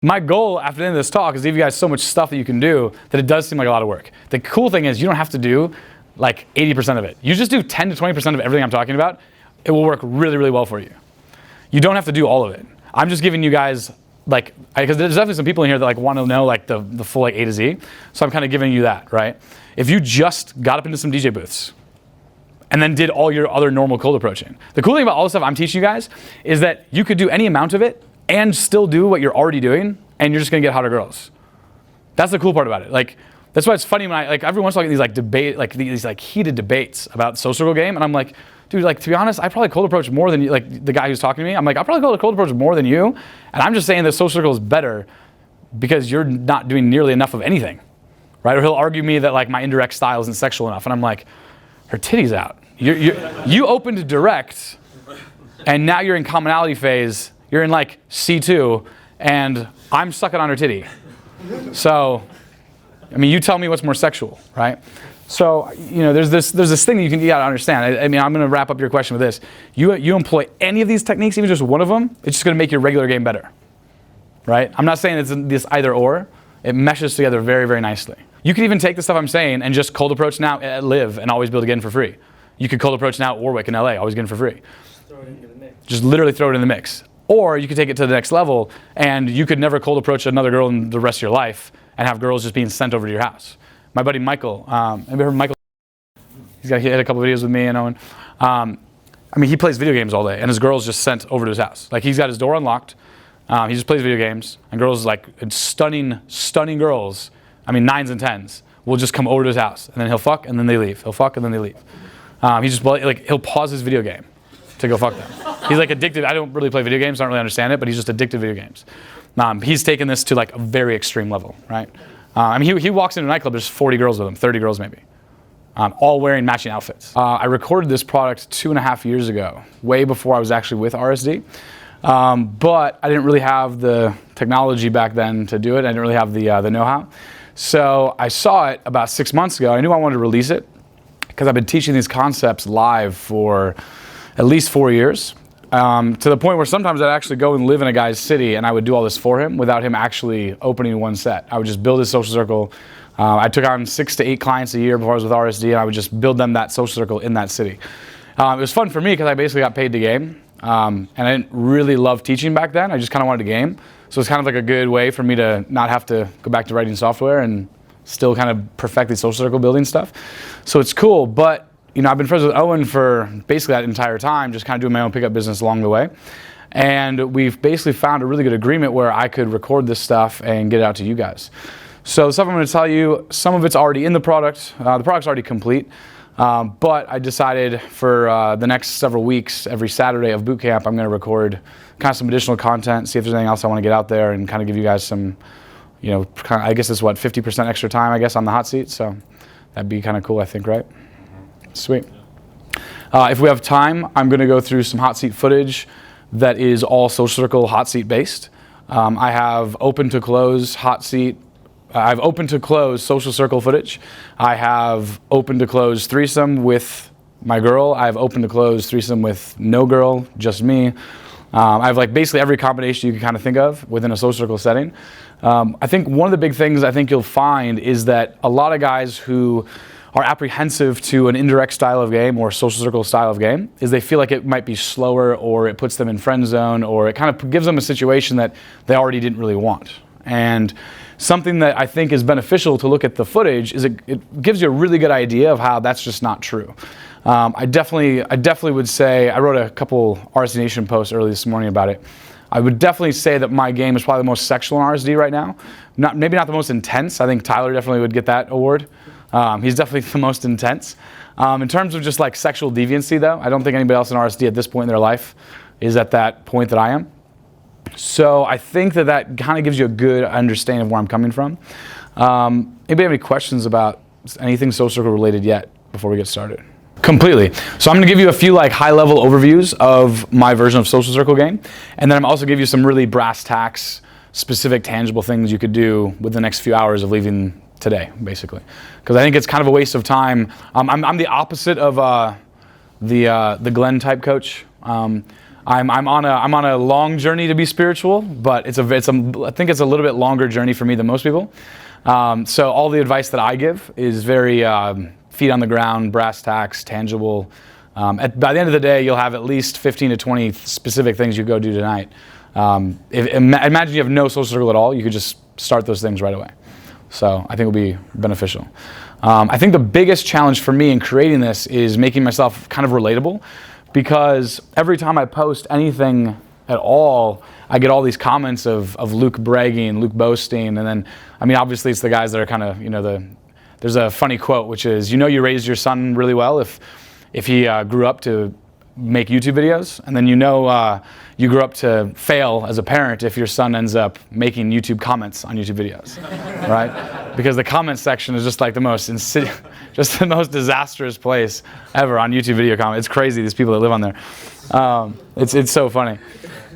My goal after the end of this talk is to give you guys so much stuff that you can do that it does seem like a lot of work. The cool thing is you don't have to do like 80% of it. You just do 10 to 20% of everything I'm talking about. It will work really, really well for you. You don't have to do all of it. I'm just giving you guys like, because there's definitely some people in here that like want to know like the full like A to Z. So I'm kind of giving you that, right? If you just got up into some DJ booths and then did all your other normal cold approaching. The cool thing about all the stuff I'm teaching you guys is that you could do any amount of it and still do what you're already doing, and you're just gonna get hotter girls. That's the cool part about it. Like, that's why it's funny when I, like, every once in a while I get these heated debates about the social circle game, and I'm like, dude, like, to be honest, I probably cold approach more than you, like, the guy who's talking to me. I'm like, I'll probably cold approach more than you, and I'm just saying that social circle is better because you're not doing nearly enough of anything, right? Or he'll argue me that, like, my indirect style isn't sexual enough, and I'm like, her titty's out. You opened to direct, and now you're in commonality phase. You're in like C2, and I'm sucking on her titty. So, I mean, you tell me what's more sexual, right? So, you know, there's this thing that you gotta understand. I mean, I'm gonna wrap up your question with this. You employ any of these techniques, even just one of them, it's just gonna make your regular game better, right? I'm not saying it's this either or. It meshes together very, very nicely. You could even take the stuff I'm saying and just cold approach now at Live and always be able to get in for free. You could cold approach now at Warwick in LA, always get in for free. Throw it into the mix. Just literally throw it in the mix. Or you could take it to the next level, and you could never cold approach another girl in the rest of your life and have girls just being sent over to your house. My buddy Michael, have you heard of Michael? He hit a couple videos with me and Owen. I mean, he plays video games all day, and his girl's just sent over to his house. Like, he's got his door unlocked. He just plays video games, and girls like stunning girls. I mean, 9s and 10s will just come over to his house, and then he'll fuck, and then they leave. He'll fuck, and then they leave. He'll pause his video game to go fuck them. He's like addicted. I don't really play video games, I don't really understand it, but he's just addicted to video games. He's taken this to like a very extreme level, right? I mean, he walks into a nightclub, there's 40 girls with him, 30 girls maybe, all wearing matching outfits. I recorded this product 2.5 years ago, way before I was actually with RSD. But I didn't really have the technology back then to do it. I didn't really have the know-how. So I saw it about 6 months ago. I knew I wanted to release it because I've been teaching these concepts live for at least 4 years. To the point where sometimes I'd actually go and live in a guy's city and I would do all this for him without him actually opening one set. I would just build his social circle. I took on 6 to 8 clients a year before I was with RSD, and I would just build them that social circle in that city. It was fun for me because I basically got paid to game. And I didn't really love teaching back then. I just kind of wanted to game. So it's kind of like a good way for me to not have to go back to writing software and still kind of perfect the social circle building stuff. So it's cool, but you know, I've been friends with Owen for basically that entire time, just kind of doing my own pickup business along the way. And we've basically found a really good agreement where I could record this stuff and get it out to you guys. So the stuff I'm going to tell you, some of it's already in the product. The product's already complete. But I decided for the next several weeks, every Saturday of boot camp, I'm going to record kind of some additional content, see if there's anything else I want to get out there, and kind of give you guys some, you know, kind of, I guess it's what, 50% extra time, I guess, on the hot seat. So that'd be kind of cool, I think, right? Sweet. If we have time, I'm going to go through some hot seat footage that is all social circle hot seat based. I have open to close hot seat. I've open to close social circle footage. I have open to close threesome with my girl. I have open to close threesome with no girl, just me. I have like basically every combination you can kind of think of within a social circle setting. I think one of the big things I think you'll find is that a lot of guys who are apprehensive to an indirect style of game or social circle style of game is they feel like it might be slower, or it puts them in friend zone, or it kind of gives them a situation that they already didn't really want. And something that I think is beneficial to look at the footage is it gives you a really good idea of how that's just not true. I definitely would say, I wrote a couple RSD Nation posts early this morning about it. I would definitely say that my game is probably the most sexual in RSD right now. Maybe not the most intense. I think Tyler definitely would get that award. He's definitely the most intense. In terms of just like sexual deviancy though, I don't think anybody else in RSD at this point in their life is at that point that I am. So I think that kind of gives you a good understanding of where I'm coming from. Anybody have any questions about anything social circle related yet before we get started? Completely. So I'm going to give you a few like high-level overviews of my version of social circle game, and then I'm also give you some really brass tacks, specific, tangible things you could do within the next few hours of leaving today, basically. Because I think it's kind of a waste of time. I'm the opposite of the Glenn type coach. I'm on a long journey to be spiritual, but I think it's a little bit longer journey for me than most people. So all the advice that I give is very feet on the ground, brass tacks, tangible. By the end of the day, you'll have at least 15 to 20 specific things you go do tonight. Imagine you have no social circle at all. You could just start those things right away. So I think it'll be beneficial. I think the biggest challenge for me in creating this is making myself kind of relatable, because every time I post anything at all, I get all these comments of Luke bragging, Luke boasting, and then, I mean, obviously it's the guys that are kind of, there's a funny quote, which is, you raised your son really well if he grew up to make YouTube videos, and then you grew up to fail as a parent if your son ends up making YouTube comments on YouTube videos, right? Because the comment section is just like the most disastrous place ever on YouTube video comments. It's crazy, these people that live on there. It's so funny.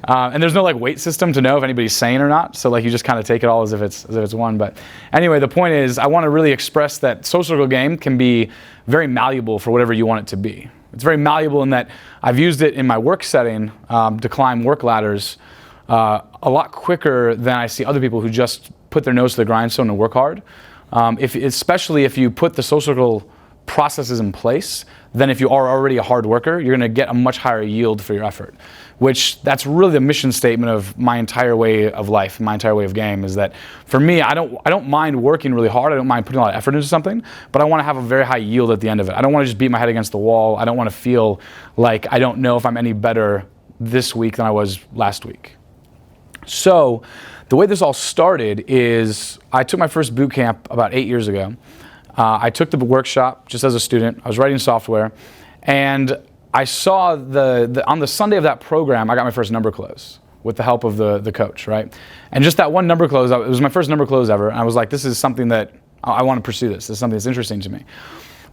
And there's no like weight system to know if anybody's sane or not, so like you just kind of take it all as if it's one. But anyway, the point is, I want to really express that social circle game can be very malleable for whatever you want it to be. It's very malleable in that I've used it in my work setting to climb work ladders a lot quicker than I see other people who just put their nose to the grindstone and work hard. Especially if you put the social circle processes in place, then if you are already a hard worker, you're going to get a much higher yield for your effort. Which that's really the mission statement of my entire way of life, my entire way of game, is that for me, I don't mind working really hard. I don't mind putting a lot of effort into something, but I want to have a very high yield at the end of it. I don't want to just beat my head against the wall. I don't want to feel like I don't know if I'm any better this week than I was last week. So the way this all started is I took my first boot camp about 8 years ago. I took the workshop just as a student. I was writing software, and I saw on the Sunday of that program, I got my first number close with the help of the coach, right? And just that one number close, it was my first number close ever, and I was like, this is something that I want to pursue. This is something that's interesting to me.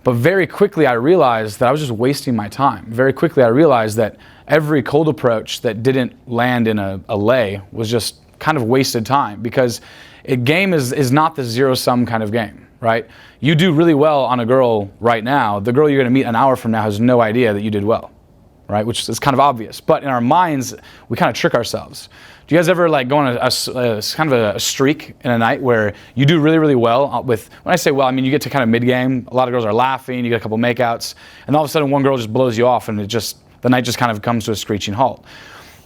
But very quickly I realized that I was just wasting my time. Very quickly I realized that every cold approach that didn't land in a lay was just kind of wasted time, because a game is not the zero-sum kind of game, right? You do really well on a girl right now. The girl you're going to meet an hour from now has no idea that you did well, right? Which is kind of obvious. But in our minds, we kind of trick ourselves. Do you guys ever like go on a kind of a streak in a night where you do really, really well with, when I say well, I mean you get to kind of mid-game, a lot of girls are laughing, you get a couple makeouts, and all of a sudden one girl just blows you off, and the night just kind of comes to a screeching halt.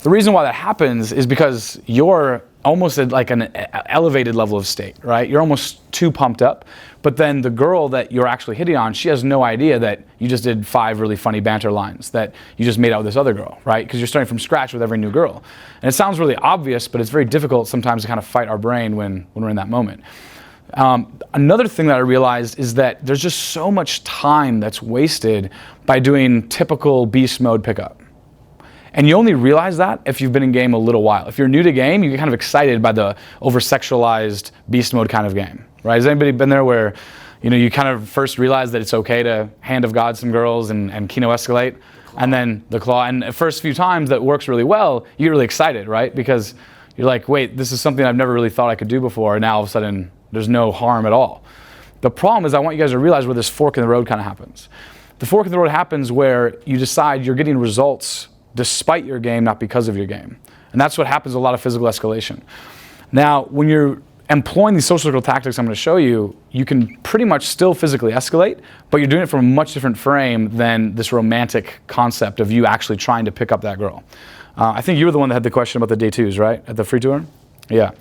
The reason why that happens is because you're almost at like an elevated level of state, right? You're almost too pumped up, but then the girl that you're actually hitting on, she has no idea that you just did 5 really funny banter lines that you just made out with this other girl, right? Because you're starting from scratch with every new girl. And it sounds really obvious, but it's very difficult sometimes to kind of fight our brain when we're in that moment. Another thing that I realized is that there's just so much time that's wasted by doing typical beast mode pickup. And you only realize that if you've been in game a little while. If you're new to game, you get kind of excited by the over-sexualized beast mode kind of game, right? Has anybody been there where, you kind of first realize that it's okay to hand of God some girls and Kino escalate, and then the claw, and the first few times that works really well, you get really excited, right? Because you're like, wait, this is something I've never really thought I could do before, and now all of a sudden, there's no harm at all. The problem is I want you guys to realize where this fork in the road kind of happens. The fork in the road happens where you decide you're getting results despite your game, not because of your game. And that's what happens with a lot of physical escalation. Now, when you're employing these social circle tactics I'm going to show you, you can pretty much still physically escalate, but you're doing it from a much different frame than this romantic concept of you actually trying to pick up that girl. I think you were the one that had the question about the day twos, right? At the free tour? Yeah.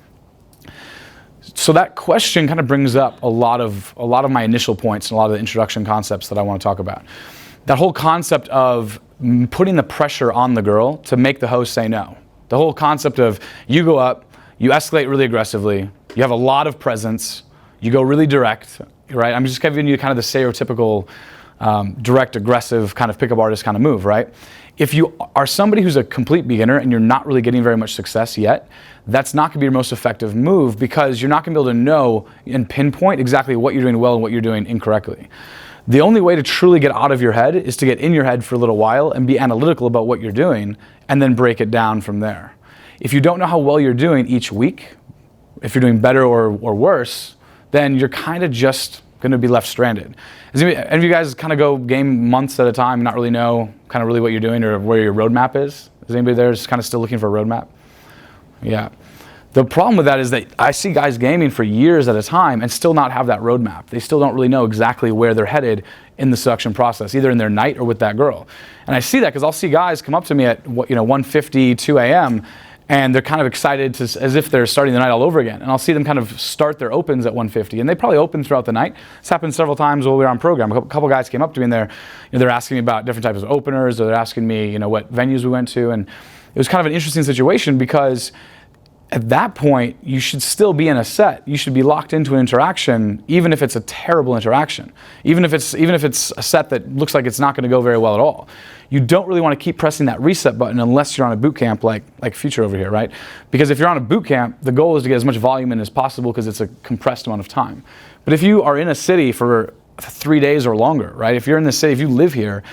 So that question kind of brings up a lot of my initial points and a lot of the introduction concepts that I want to talk about. That whole concept of putting the pressure on the girl to make the host say no. The whole concept of you go up, you escalate really aggressively, you have a lot of presence, you go really direct, right? I'm just giving you kind of the stereotypical direct, aggressive kind of pickup artist kind of move, right? If you are somebody who's a complete beginner and you're not really getting very much success yet, that's not going to be your most effective move, because you're not going to be able to know and pinpoint exactly what you're doing well and what you're doing incorrectly. The only way to truly get out of your head is to get in your head for a little while and be analytical about what you're doing, and then break it down from there. If you don't know how well you're doing each week, if you're doing better or worse, then you're kind of just going to be left stranded. Any of you guys kind of go game months at a time and not really know kind of really what you're doing or where your roadmap is? Is anybody there just kind of still looking for a roadmap? Yeah. The problem with that is that I see guys gaming for years at a time and still not have that roadmap. They still don't really know exactly where they're headed in the seduction process, either in their night or with that girl. And I see that because I'll see guys come up to me at 1:50, 2 a.m., and they're kind of excited as if they're starting the night all over again. And I'll see them kind of start their opens at 1:50, and they probably open throughout the night. This happened several times while we were on program. A couple guys came up to me and they're asking me about different types of openers, or they're asking me what venues we went to, and it was kind of an interesting situation because at that point, you should still be in a set. You should be locked into an interaction, even if it's a terrible interaction. Even if it's a set that looks like it's not going to go very well at all. You don't really want to keep pressing that reset button unless you're on a boot camp like Future over here, right? Because if you're on a boot camp, the goal is to get as much volume in as possible because it's a compressed amount of time. But if you are in a city for 3 days or longer, right? If you're in the city, if you live here,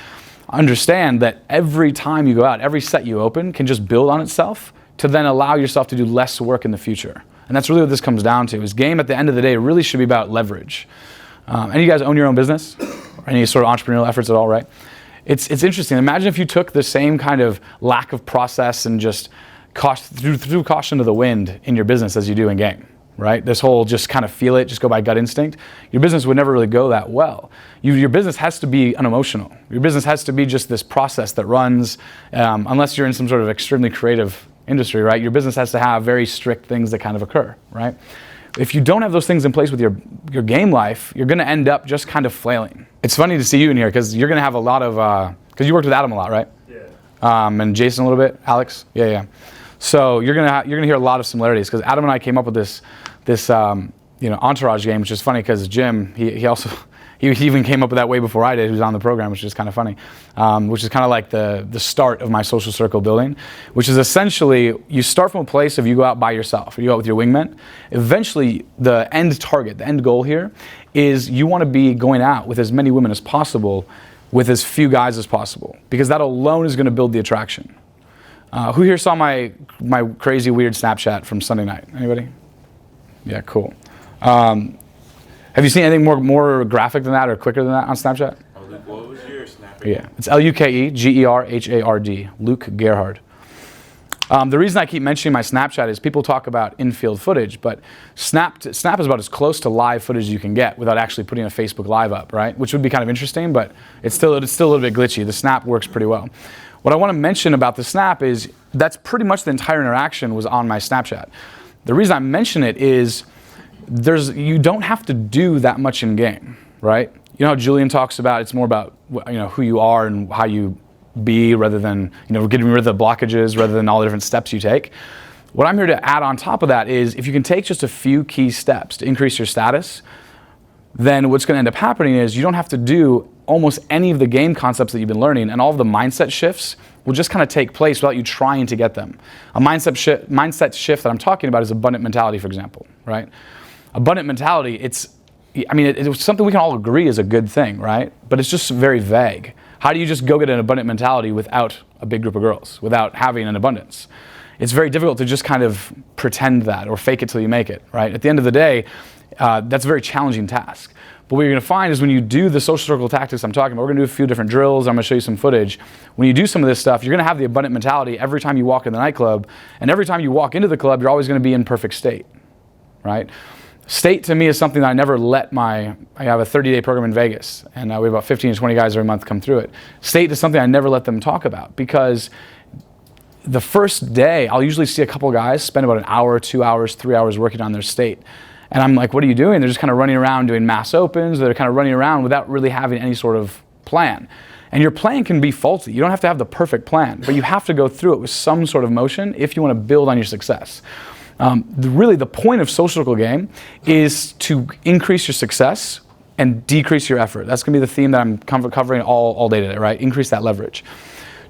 understand that every time you go out, every set you open can just build on itself to then allow yourself to do less work in the future. And that's really what this comes down to, is game at the end of the day really should be about leverage. Any of you guys own your own business? Or any sort of entrepreneurial efforts at all, right? It's interesting. Imagine if you took the same kind of lack of process and just threw caution to the wind in your business as you do in game, right? This whole just kind of feel it, just go by gut instinct. Your business would never really go that well. Your business has to be unemotional. Your business has to be just this process that runs, unless you're in some sort of extremely creative industry, right? Your business has to have very strict things that kind of occur, right? If you don't have those things in place with your game life, you're going to end up just kind of flailing. It's funny to see you in here because you're going to have a lot of, because you worked with Adam a lot, right? Yeah. And Jason a little bit, Alex? Yeah. So you're going to hear a lot of similarities because Adam and I came up with this entourage game, which is funny because Jim, he even came up with that way before I did. He was on the program, which is kind of funny, which is kind of like the start of my social circle building, which is essentially you start from a place of you go out by yourself, or you go out with your wingmen. Eventually, the end target, the end goal here is you want to be going out with as many women as possible with as few guys as possible, because that alone is going to build the attraction. Who here saw my crazy, weird Snapchat from Sunday night? Anybody? Yeah, cool. Have you seen anything more graphic than that or quicker than that on Snapchat? Luke, what was your Snapchat? Yeah, it's LukeGerhard, Luke Gerhard. The reason I keep mentioning my Snapchat is people talk about in-field footage, but Snap is about as close to live footage as you can get without actually putting a Facebook Live up, right? Which would be kind of interesting, but it's still a little bit glitchy. The Snap works pretty well. What I want to mention about the Snap is that's pretty much the entire interaction was on my Snapchat. The reason I mention it is you don't have to do that much in game, right? You know how Julian talks about it's more about who you are and how you be rather than getting rid of the blockages rather than all the different steps you take. What I'm here to add on top of that is if you can take just a few key steps to increase your status, then what's going to end up happening is you don't have to do almost any of the game concepts that you've been learning, and all of the mindset shifts will just kind of take place without you trying to get them. A mindset shift that I'm talking about is abundant mentality, for example, right? Abundant mentality, it's something we can all agree is a good thing, right? But it's just very vague. How do you just go get an abundant mentality without a big group of girls, without having an abundance? It's very difficult to just kind of pretend that or fake it till you make it, right? At the end of the day, that's a very challenging task. But what you're going to find is when you do the social circle tactics I'm talking about, we're going to do a few different drills, I'm going to show you some footage. When you do some of this stuff, you're going to have the abundant mentality every time you walk in the nightclub, and every time you walk into the club, you're always going to be in perfect state, right? State to me is something that I never let I have a 30-day program in Vegas, and we have about 15 to 20 guys every month come through it. State is something I never let them talk about, because the first day, I'll usually see a couple guys spend about an hour, 2 hours, 3 hours working on their state. And I'm like, what are you doing? They're just kind of running around doing mass opens. They're kind of running around without really having any sort of plan. And your plan can be faulty. You don't have to have the perfect plan, but you have to go through it with some sort of motion if you want to build on your success. Really, the point of social circle game is to increase your success and decrease your effort. That's going to be the theme that I'm covering all day today, right? Increase that leverage.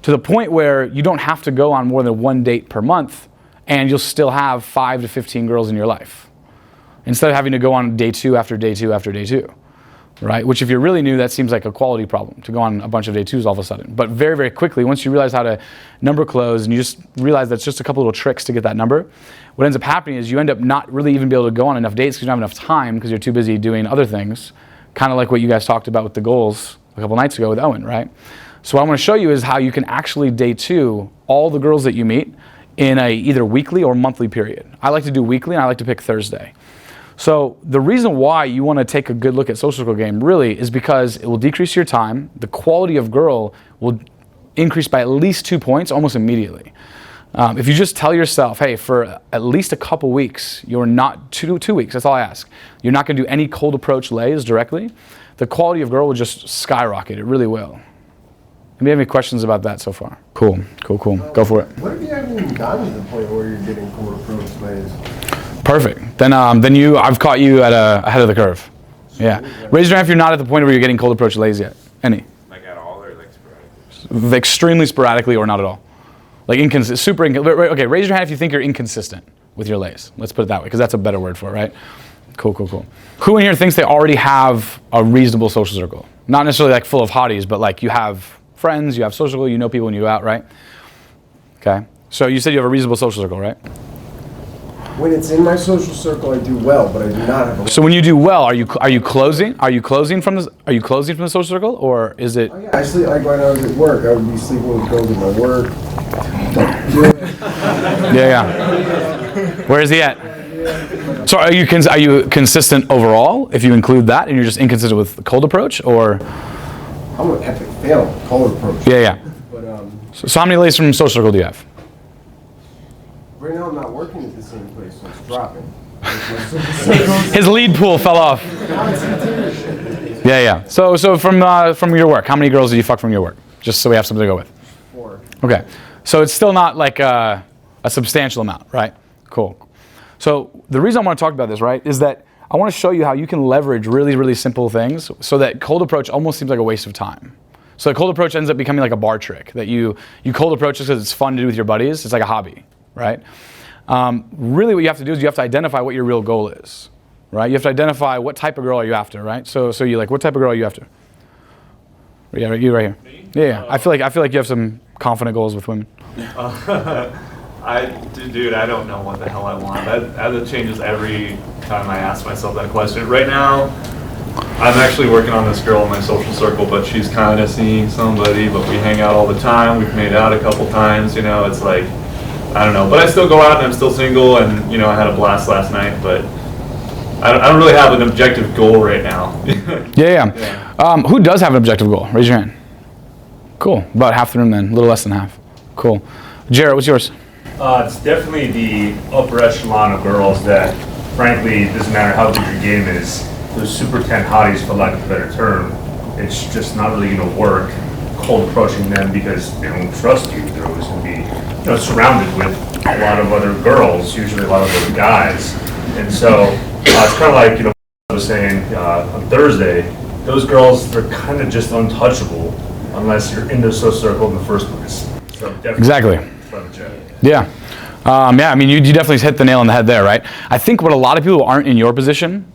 To the point where you don't have to go on more than one date per month, and you'll still have 5 to 15 girls in your life, instead of having to go on day 2 after day 2 after day 2, right? Which if you're really new, that seems like a quality problem to go on a bunch of day 2s all of a sudden. But very, very quickly, once you realize how to number close and you just realize that's just a couple little tricks to get that number, what ends up happening is you end up not really even be able to go on enough dates because you don't have enough time because you're too busy doing other things, kind of like what you guys talked about with the goals a couple nights ago with Owen, right? So what I want to show you is how you can actually day 2 all the girls that you meet in a either weekly or monthly period. I like to do weekly, and I like to pick Thursday. So the reason why you want to take a good look at social circle game really is because it will decrease your time. The quality of girl will increase by at least 2 points almost immediately. If you just tell yourself, hey, for at least a couple weeks, you're not, two weeks, that's all I ask. You're not going to do any cold approach lays directly. The quality of girl will just skyrocket. It really will. Anybody have any questions about that so far? Cool. Go for it. What if you haven't even gotten to the point where you're getting cold approach plays? Perfect. Then I've caught you at ahead of the curve. Yeah. Raise your hand if you're not at the point where you're getting cold approach lays yet. Any? Like at all or like sporadically? Extremely sporadically or not at all. Like super inconsistent. Okay, raise your hand if you think you're inconsistent with your lays. Let's put it that way, because that's a better word for it, right? Cool. Who in here thinks they already have a reasonable social circle? Not necessarily like full of hotties, but like you have friends, you have social circle, you know people when you go out, right? Okay. So you said you have a reasonable social circle, right? When it's in my social circle, I do well, but I do not have a. So when you do well, are you closing? Are you closing from the social circle, or is it? Oh, yeah, I sleep like when I was at work. I would be sleeping with girls at my work. Yeah. Where is he at? So are you consistent overall? If you include that, and you're just inconsistent with the cold approach, or? I'm an epic fail at cold approach. Yeah. But So how many lays from social circle do you have? right now I'm not working at the same place, so it's dropping. His lead pool fell off. Yeah. So from your work, how many girls did you fuck from your work? Just so we have something to go with. 4. Okay. So it's still not like a substantial amount, right? Cool. So the reason I want to talk about this, right, is that I want to show you how you can leverage really, really simple things so that cold approach almost seems like a waste of time. So the cold approach ends up becoming like a bar trick, that you cold approach just because it's fun to do with your buddies. It's like a hobby, right? Really what you have to do is you have to identify what your real goal is, right? You have to identify what type of girl are you after, right? So you like, what type of girl are you after? Yeah, you right here. Me? Yeah. I feel like you have some confident goals with women. Dude, I don't know what the hell I want. That changes every time I ask myself that question. Right now, I'm actually working on this girl in my social circle, but she's kind of seeing somebody, but we hang out all the time. We've made out a couple times, it's like, I don't know. But I still go out and I'm still single, and, I had a blast last night, but I don't really have an objective goal right now. Yeah. Yeah. Who does have an objective goal? Raise your hand. Cool. About half the room then, a little less than half. Cool. Jarrett, what's yours? It's definitely the upper echelon of girls that, frankly, it doesn't matter how good your game is, those super 10 hotties, for lack of a better term, it's just not really going to work cold approaching them because they don't trust you. They're always going to be surrounded with a lot of other girls, usually a lot of other guys. And so it's kind of like, I was saying on Thursday, those girls, they're kind of just untouchable unless you're in the social circle in the first place. So definitely Exactly. Private jet. Yeah. I mean, you definitely hit the nail on the head there, right? I think what a lot of people who aren't in your position,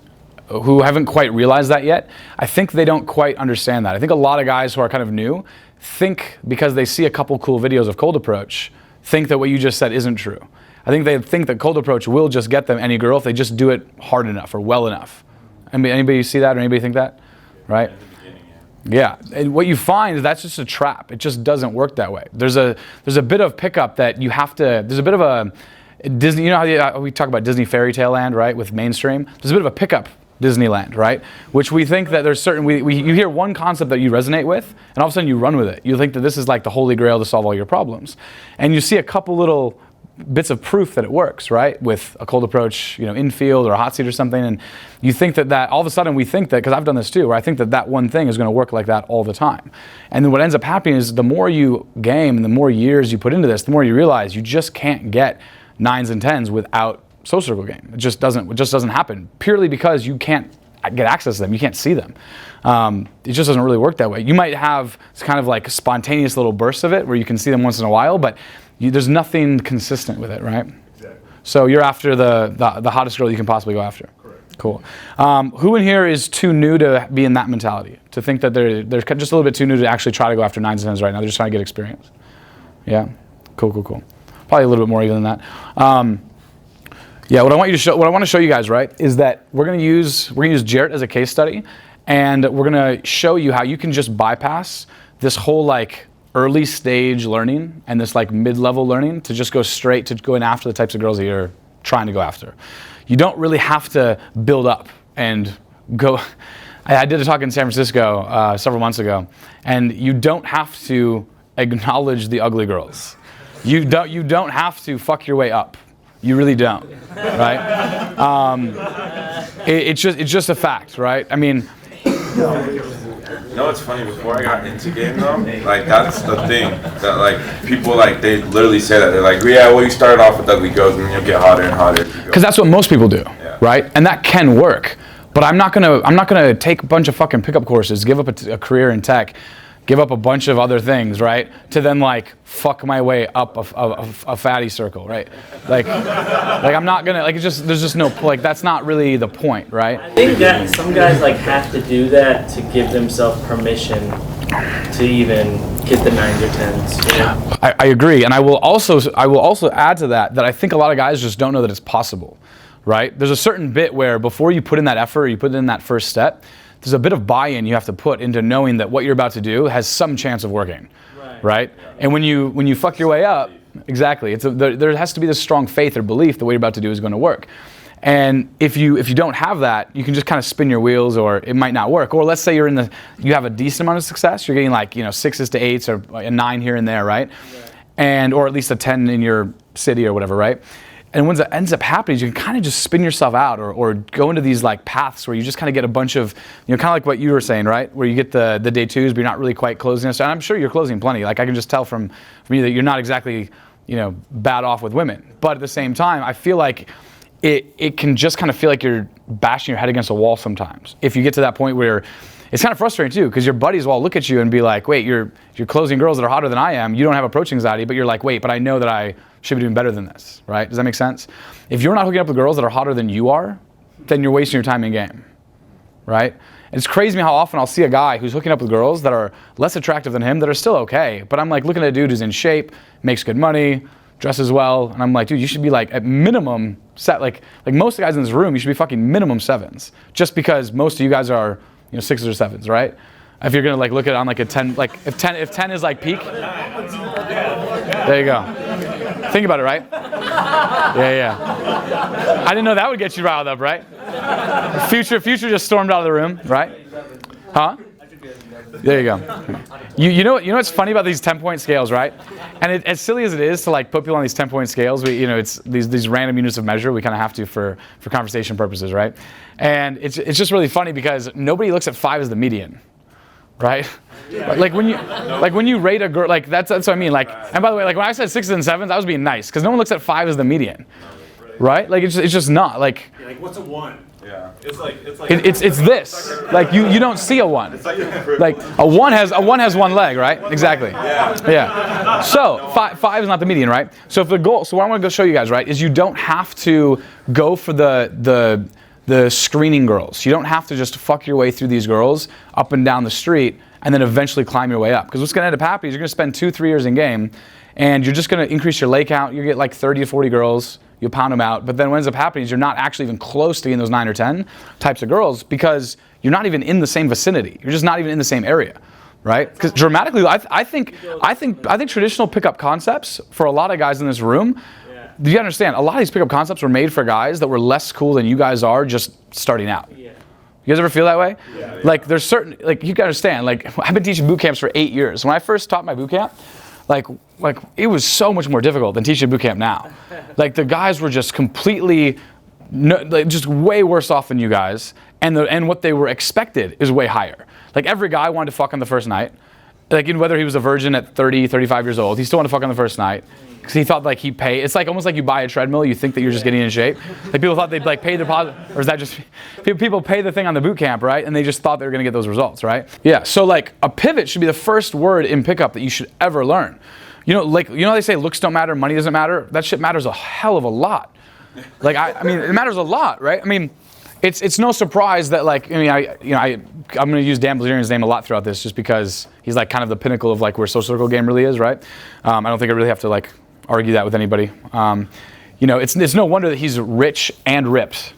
who haven't quite realized that yet, I think they don't quite understand that. I think a lot of guys who are kind of new think, because they see a couple cool videos of cold approach, think that what you just said isn't true. I think they think that cold approach will just get them any girl if they just do it hard enough or well enough. Anybody see that, or anybody think that? Right? Yeah, and what you find is that's just a trap. It just doesn't work that way. There's a bit of pickup that you have to. There's a bit of a Disney. You know how we talk about Disney fairy tale land, right? With mainstream, there's a bit of a pickup Disneyland, right? Which we think that there's certain. You hear one concept that you resonate with, and all of a sudden you run with it. You think that this is like the holy grail to solve all your problems, and you see a couple little bits of proof that it works, right? With a cold approach, infield or a hot seat or something, and you think that all of a sudden we think that, because I've done this too, where I think that one thing is going to work like that all the time. And then what ends up happening is the more you game and the more years you put into this, the more you realize you just can't get 9s and 10s without social circle game. It just doesn't happen, purely because you can't get access to them. You can't see them. It just doesn't really work that way. You might have kind of like spontaneous little bursts of it where you can see them once in a while, but there's nothing consistent with it, right? Exactly. So you're after the hottest girl you can possibly go after. Correct. Cool. Who in here is too new to be in that mentality? To think that they're just a little bit too new to actually try to go after 9s and 10s right now? They're just trying to get experience. Yeah. Cool. Probably a little bit more even than that. Yeah. What I want to show you guys, right, is that we're gonna use Jarrett as a case study, and we're gonna show you how you can just bypass this whole like early stage learning and this like mid-level learning to just go straight to going after the types of girls that you're trying to go after. You don't really have to build up and go. I did a talk in San Francisco several months ago, and you don't have to acknowledge the ugly girls. You don't have to fuck your way up. You really don't, right? It's just a fact, right? I mean, You know what's funny? Before I got into game though, like that's the thing that like people like they literally say that they're like, yeah, well you started off with ugly girls and then you'll get hotter and hotter. Because that's what most people do, right? And that can work. But I'm not gonna take a bunch of fucking pickup courses, give up a career in tech, give up a bunch of other things, right? To then like fuck my way up a fatty circle, right? Like I'm not gonna like there's just no like that's not really the point, right? I think that some guys like have to do that to give themselves permission to even get the 9s or 10s. You know? I agree, and I will also add to that I think a lot of guys just don't know that it's possible, right? There's a certain bit where before you put in that effort, or you put in that first step, there's a bit of buy-in you have to put into knowing that what you're about to do has some chance of working, right? And when you fuck your way up, exactly, there has to be this strong faith or belief that what you're about to do is going to work. And if you don't have that, you can just kind of spin your wheels, or it might not work. Or let's say you have a decent amount of success, you're getting like 6s to 8s or a 9 here and there, right? And or at least a 10 in your city or whatever, right? And when it ends up happening, you can kind of just spin yourself out or go into these like paths where you just kind of get a bunch of, kind of like what you were saying, right? Where you get the day 2s, but you're not really quite closing us. And I'm sure you're closing plenty. Like I can just tell from you that you're not exactly, bad off with women. But at the same time, I feel like it can just kind of feel like you're bashing your head against a wall sometimes. If you get to that point where it's kind of frustrating too, because your buddies will all look at you and be like, wait, you're closing girls that are hotter than I am. You don't have approach anxiety, but you're like, wait, but I know that I should be doing better than this, right? Does that make sense? If you're not hooking up with girls that are hotter than you are, then you're wasting your time in game, right? And it's crazy how often I'll see a guy who's hooking up with girls that are less attractive than him that are still okay, but I'm like looking at a dude who's in shape, makes good money, dresses well, and I'm like, dude, you should be like at minimum set, like most of the guys in this room, you should be fucking minimum 7s, just because most of you guys are 6s or 7s, right? If you're gonna like look at it on like a 10, like if 10 is like peak, there you go. Think about it, right? Yeah. I didn't know that would get you riled up, right? Future just stormed out of the room, right? Huh? There you go. You know what's funny about these 10-point scales, right? And as silly as it is to like put people on these 10-point scales, it's these random units of measure we kind of have to for conversation purposes, right? And it's just really funny because nobody looks at 5 as the median, right? Like when you rate a girl, like that's what I mean. Like, and by the way, like when I said 6s and 7s, I was being nice because no one looks at 5 as the median, right? Like it's just not like. Yeah, like what's a 1? Yeah. It's this. Like you don't see a 1. Like a 1 has one leg, right? Exactly. Yeah. So 5 is not the median, right? So if the goal, so what I want to go show you guys, right, is you don't have to go for the screening girls. You don't have to just fuck your way through these girls up and down the street and then eventually climb your way up. Because what's going to end up happening is you're going to spend 2-3 years in game and you're just going to increase your lay count. You get like 30 to 40 girls. You'll pound them out. But then what ends up happening is you're not actually even close to getting those 9 or 10 types of girls because you're not even in the same vicinity. You're just not even in the same area, right? Because dramatically, I think traditional pickup concepts for a lot of guys in this room, do you understand? A lot of these pickup concepts were made for guys that were less cool than you guys are just starting out. Yeah. You guys ever feel that way? Yeah. Like there's certain, like you can understand, like I've been teaching boot camps for 8 years. When I first taught my boot camp, like it was so much more difficult than teaching boot camp now. Like the guys were just completely, just way worse off than you guys, and what they were expected is way higher. Like every guy wanted to fuck on the first night. Like whether he was a virgin at 30, 35 years old, he still wanted to fuck on the first night. Because he thought like he'd pay. It's like almost like you buy a treadmill, you think that you're just getting in shape. Like people thought they'd like pay the deposit, or is that just, people pay the thing on the boot camp, right? And they just thought they were gonna get those results, right? Yeah, so like a pivot should be the first word in pickup that you should ever learn. They say looks don't matter, money doesn't matter? That shit matters a hell of a lot. Like, I mean, it matters a lot, right? I mean, it's no surprise that like, I'm gonna use Dan Bilzerian's name a lot throughout this just because he's like kind of the pinnacle of like where social circle game really is, right? I don't think I really have to like argue that with anybody. It's no wonder that he's rich and ripped,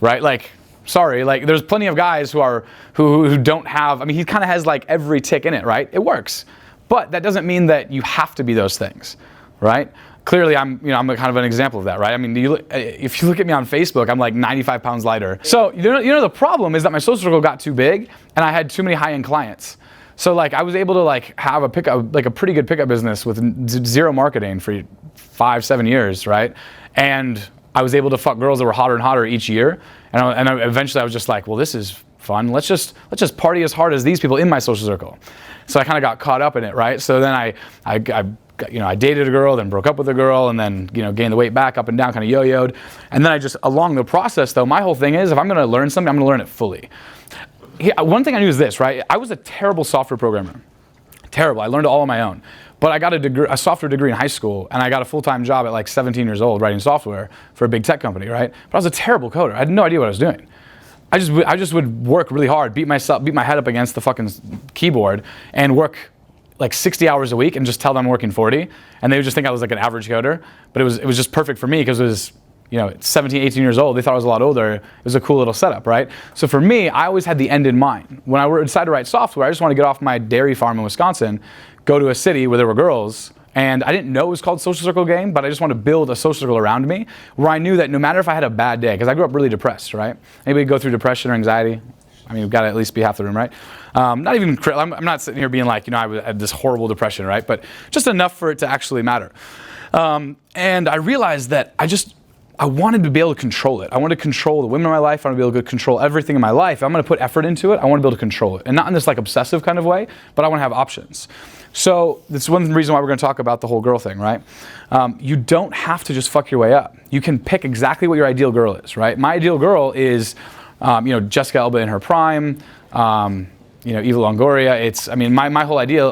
right? Like, sorry, like there's plenty of guys who don't have, I mean, he kind of has like every tick in it, right? It works. But that doesn't mean that you have to be those things, right? Clearly, I'm a kind of an example of that, right? I mean, if you look at me on Facebook, I'm like 95 pounds lighter. So the problem is that my social circle got too big, and I had too many high-end clients. So like I was able to like have a pretty good pickup business with zero marketing for 5-7 years, right? And I was able to fuck girls that were hotter and hotter each year. And eventually I was just like, well, this is fun. Let's just party as hard as these people in my social circle. So I kind of got caught up in it, right? So then I dated a girl, then broke up with a girl, and then gained the weight back, up and down, kind of yo-yoed. And then along the process though, my whole thing is if I'm going to learn something, I'm going to learn it fully. One thing I knew is this, right? I was a terrible software programmer. Terrible. I learned it all on my own. But I got a software degree in high school, and I got a full-time job at like 17 years old writing software for a big tech company, right? But I was a terrible coder. I had no idea what I was doing. I just would work really hard, beat my head up against the fucking keyboard, and work like 60 hours a week, and just tell them I'm working 40, and they would just think I was like an average coder. But it was just perfect for me because it was 17, 18 years old. They thought I was a lot older. It was a cool little setup, right? So for me, I always had the end in mind. When I decided to write software, I just wanted to get off my dairy farm in Wisconsin, go to a city where there were girls, and I didn't know it was called Social Circle Game, but I just wanted to build a social circle around me where I knew that no matter if I had a bad day, because I grew up really depressed, right? Anybody go through depression or anxiety? I mean, we've got to at least be half the room, right? I'm not sitting here being like, I had this horrible depression, right? But just enough for it to actually matter. And I realized that I wanted to be able to control it. I wanted to control the women in my life. I wanted to be able to control everything in my life. If I'm going to put effort into it, I want to be able to control it. And not in this like obsessive kind of way, but I want to have options. So that's one reason why we're going to talk about the whole girl thing, right? You don't have to just fuck your way up. You can pick exactly what your ideal girl is, right? My ideal girl is, Jessica Alba in her prime, Eva Longoria.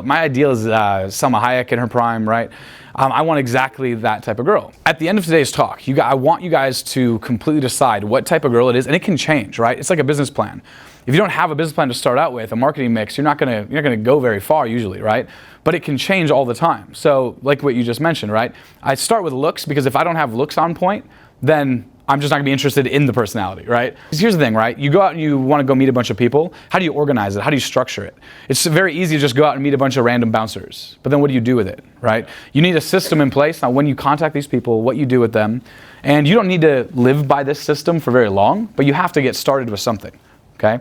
My ideal is Salma Hayek in her prime, right? I want exactly that type of girl. At the end of today's talk, I want you guys to completely decide what type of girl it is, and it can change, right? It's like a business plan. If you don't have a business plan to start out with, a marketing mix, you're not gonna go very far usually, right? But it can change all the time. So, like what you just mentioned, right? I start with looks because if I don't have looks on point, then I'm just not gonna be interested in the personality, right? Because here's the thing, right? You go out and you wanna go meet a bunch of people. How do you organize it? How do you structure it? It's very easy to just go out and meet a bunch of random bouncers. But then what do you do with it, right? You need a system in place on when you contact these people, what you do with them. And you don't need to live by this system for very long, but you have to get started with something, okay?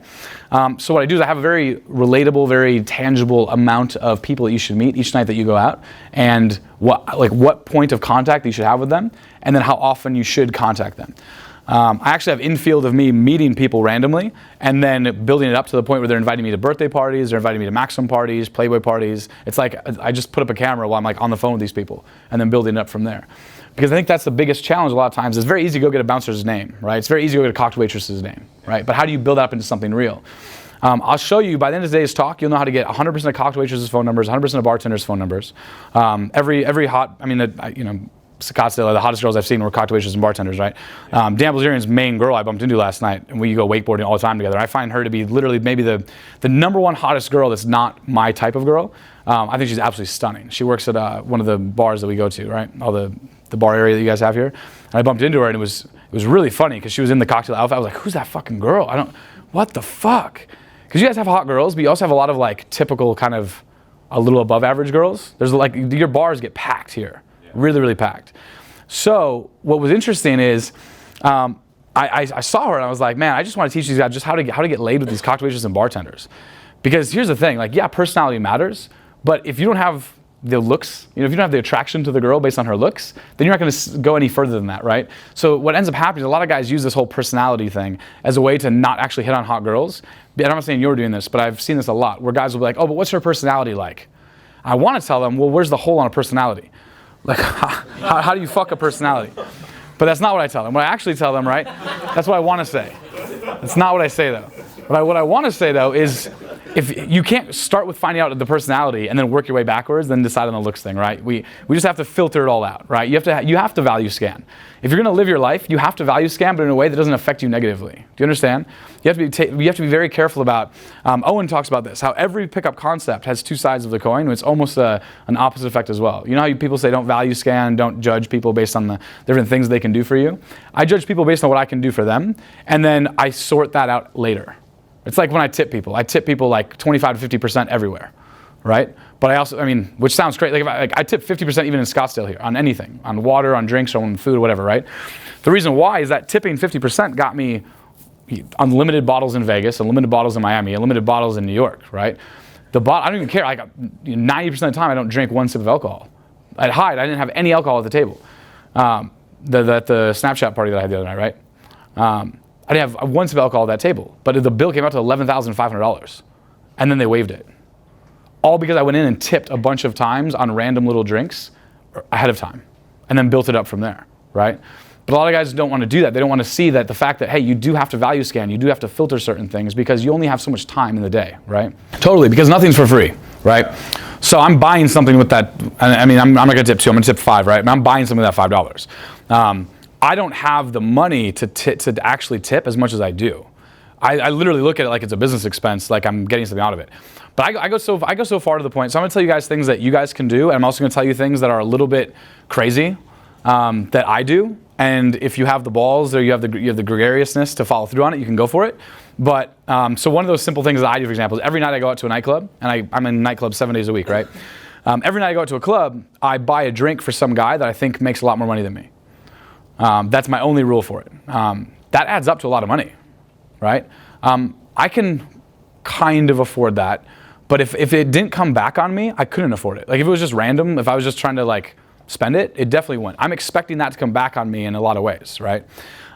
So what I do is I have a very relatable, very tangible amount of people that you should meet each night that you go out, and what point of contact you should have with them, and then how often you should contact them. I actually have infield of me meeting people randomly and then building it up to the point where they're inviting me to birthday parties, they're inviting me to Maxim parties, Playboy parties. It's like I just put up a camera while I'm like on the phone with these people and then building it up from there. Because I think that's the biggest challenge a lot of times. It's very easy to go get a bouncer's name, right? It's very easy to go get a cocktail waitress's name, right? But how do you build that up into something real? I'll show you by the end of today's talk, you'll know how to get 100% of cocktail waitresses' phone numbers, 100% of bartenders' phone numbers. Scottsdale, the hottest girls I've seen were cocktail waitresses and bartenders, right? Dan Bilzerian's main girl I bumped into last night, and we go wakeboarding all the time together. I find her to be literally maybe the number one hottest girl that's not my type of girl. I think she's absolutely stunning. She works at one of the bars that we go to, right? All the bar area that you guys have here. And I bumped into her, and it was really funny because she was in the cocktail outfit. I was like, who's that fucking girl? What the fuck? Because you guys have hot girls, but you also have a lot of like typical kind of a little above average girls. There's like, your bars get packed here. Really, really packed. So what was interesting is I saw her and I was like, man, I just want to teach these guys just how to get laid with these cocktail waitresses and bartenders. Because here's the thing, like, yeah, personality matters, but if you don't have the looks, if you don't have the attraction to the girl based on her looks, then you're not going to go any further than that, right? So what ends up happening is a lot of guys use this whole personality thing as a way to not actually hit on hot girls. And I'm not saying you're doing this, but I've seen this a lot, where guys will be like, oh, but what's her personality like? I want to tell them, well, where's the hole on a personality? Like, how do you fuck a personality? But that's not what I tell them. What I actually tell them, right? That's what I want to say. That's not what I say, though. What I want to say, though, is if you can't start with finding out the personality and then work your way backwards, then decide on the looks thing, right? We just have to filter it all out, right? You have to value scan. If you're going to live your life, you have to value scan, but in a way that doesn't affect you negatively. Do you understand? You have to be very careful about. Owen talks about this. How every pickup concept has two sides of the coin. And it's almost an opposite effect as well. You know how people say don't value scan, don't judge people based on the different things they can do for you. I judge people based on what I can do for them, and then I sort that out later. It's like when I tip people. I tip people like 25 to 50% everywhere. right? But I also, I mean, which sounds great. Like I tip 50% even in Scottsdale here on anything, on water, on drinks, on food, or whatever, right? The reason why is that tipping 50% got me unlimited bottles in Vegas, unlimited bottles in Miami, unlimited bottles in New York, right? I don't even care. Like 90% of the time, I don't drink one sip of alcohol. At Hyde, I didn't have any alcohol at the table. The Snapchat party that I had the other night, right? I didn't have one sip of alcohol at that table, but the bill came out to $11,500, and then they waived it. All because I went in and tipped a bunch of times on random little drinks ahead of time, and then built it up from there, right? But a lot of guys don't want to do that. They don't want to see that the fact that, hey, you do have to value scan, you do have to filter certain things because you only have so much time in the day, right? Totally, because nothing's for free, right? So I'm buying something with that. I mean, I'm not going to tip 2, I'm going to tip 5, right? But I'm buying something with that $5. I don't have the money to actually tip as much as I do. I literally look at it like it's a business expense, like I'm getting something out of it. But I go so far to the point. So I'm going to tell you guys things that you guys can do, and I'm also going to tell you things that are a little bit crazy that I do. And if you have the balls or you have the gregariousness to follow through on it, you can go for it. But so one of those simple things that I do, for example, is every night I go out to a nightclub, and I'm in nightclubs 7 days a week, right? Every night I go out to a club, I buy a drink for some guy that I think makes a lot more money than me. That's my only rule for it. That adds up to a lot of money, right? I can kind of afford that, but if it didn't come back on me, I couldn't afford it. Like if it was just random, if I was just trying to like spend it, it definitely wouldn't. I'm expecting that to come back on me in a lot of ways, right?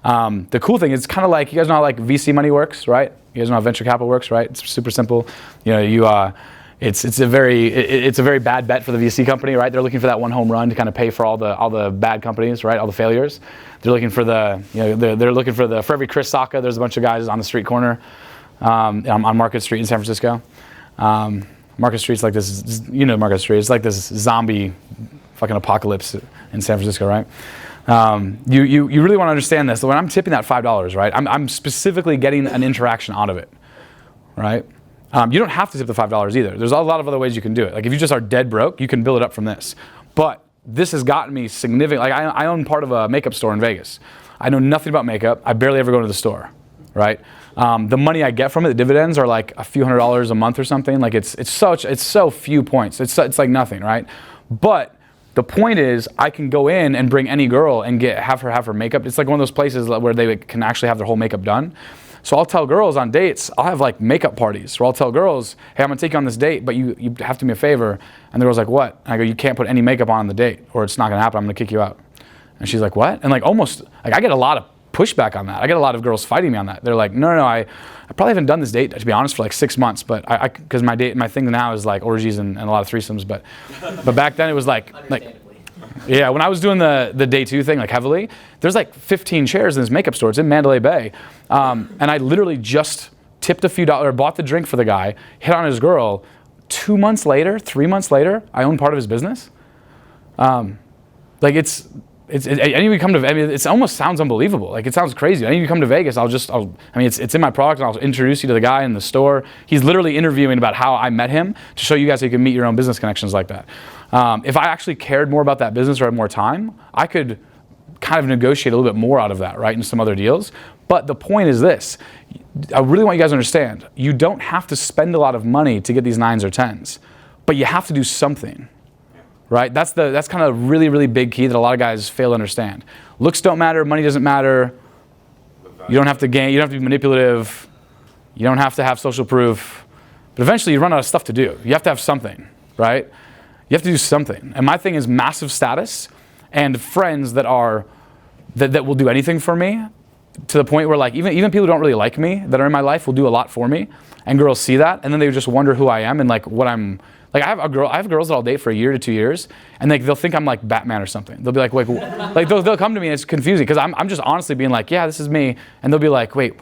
The cool thing is it's kind of like, you guys know how like VC money works, right? You guys know how venture capital works, right? It's super simple. You know, it's a very bad bet for the VC company, right? They're looking for that one home run to kind of pay for all the bad companies, right? All the failures. They're looking for they're looking for for every Chris Sacca, there's a bunch of guys on the street corner on Market Street in San Francisco. Market Street's like this, you know, Market Street. It's like this zombie fucking apocalypse in San Francisco, right? You really want to understand this. When I'm tipping that $5, right? I'm specifically getting an interaction out of it, right? You don't have to tip the $5 either. There's a lot of other ways you can do it. Like if you just are dead broke, you can build it up from this. But this has gotten me significant. Like I own part of a makeup store in Vegas. I know nothing about makeup. I barely ever go to the store, right? The money I get from it, the dividends are like a few $100s a month or something. Like it's so few points. It's like nothing, right? But the point is, I can go in and bring any girl and have her makeup. It's like one of those places where they can actually have their whole makeup done. So I'll tell girls on dates, I'll have like makeup parties where I'll tell girls, hey, I'm gonna take you on this date, but you have to do me a favor. And the girl's like, what? And I go, you can't put any makeup on the date or it's not gonna happen, I'm gonna kick you out. And she's like, what? And like almost, like I get a lot of pushback on that. I get a lot of girls fighting me on that. They're like, no, I probably haven't done this date, to be honest, for like 6 months, but because my thing now is like orgies and a lot of threesomes, but back then it was like, yeah, when I was doing the day 2 thing, like heavily, there's like 15 chairs in this makeup store. It's in Mandalay Bay. And I literally just tipped a few dollars, bought the drink for the guy, hit on his girl. 2 months later, 3 months later, I own part of his business. Like it almost sounds unbelievable. Like it sounds crazy. I need you to come to Vegas. It's in my product and I'll introduce you to the guy in the store. He's literally interviewing about how I met him to show you guys how you can meet your own business connections like that. If I actually cared more about that business or had more time, I could kind of negotiate a little bit more out of that, right, in some other deals. But the point is this, I really want you guys to understand, you don't have to spend a lot of money to get these 9s or 10s, but you have to do something, right? That's kind of a really, really big key that a lot of guys fail to understand. Looks don't matter, money doesn't matter, you don't have to gain, you don't have to be manipulative, you don't have to have social proof, but eventually you run out of stuff to do. You have to have something, right? You have to do something. And my thing is massive status and friends that will do anything for me, to the point where like even people who don't really like me that are in my life will do a lot for me, and girls see that and then they just wonder who I am and like what I'm like. I have girls that I'll date for 1 year to 2 years, and they'll think I'm like Batman or something. They'll be like they'll come to me and it's confusing because I'm just honestly being like, yeah, this is me, and they'll be like, wait,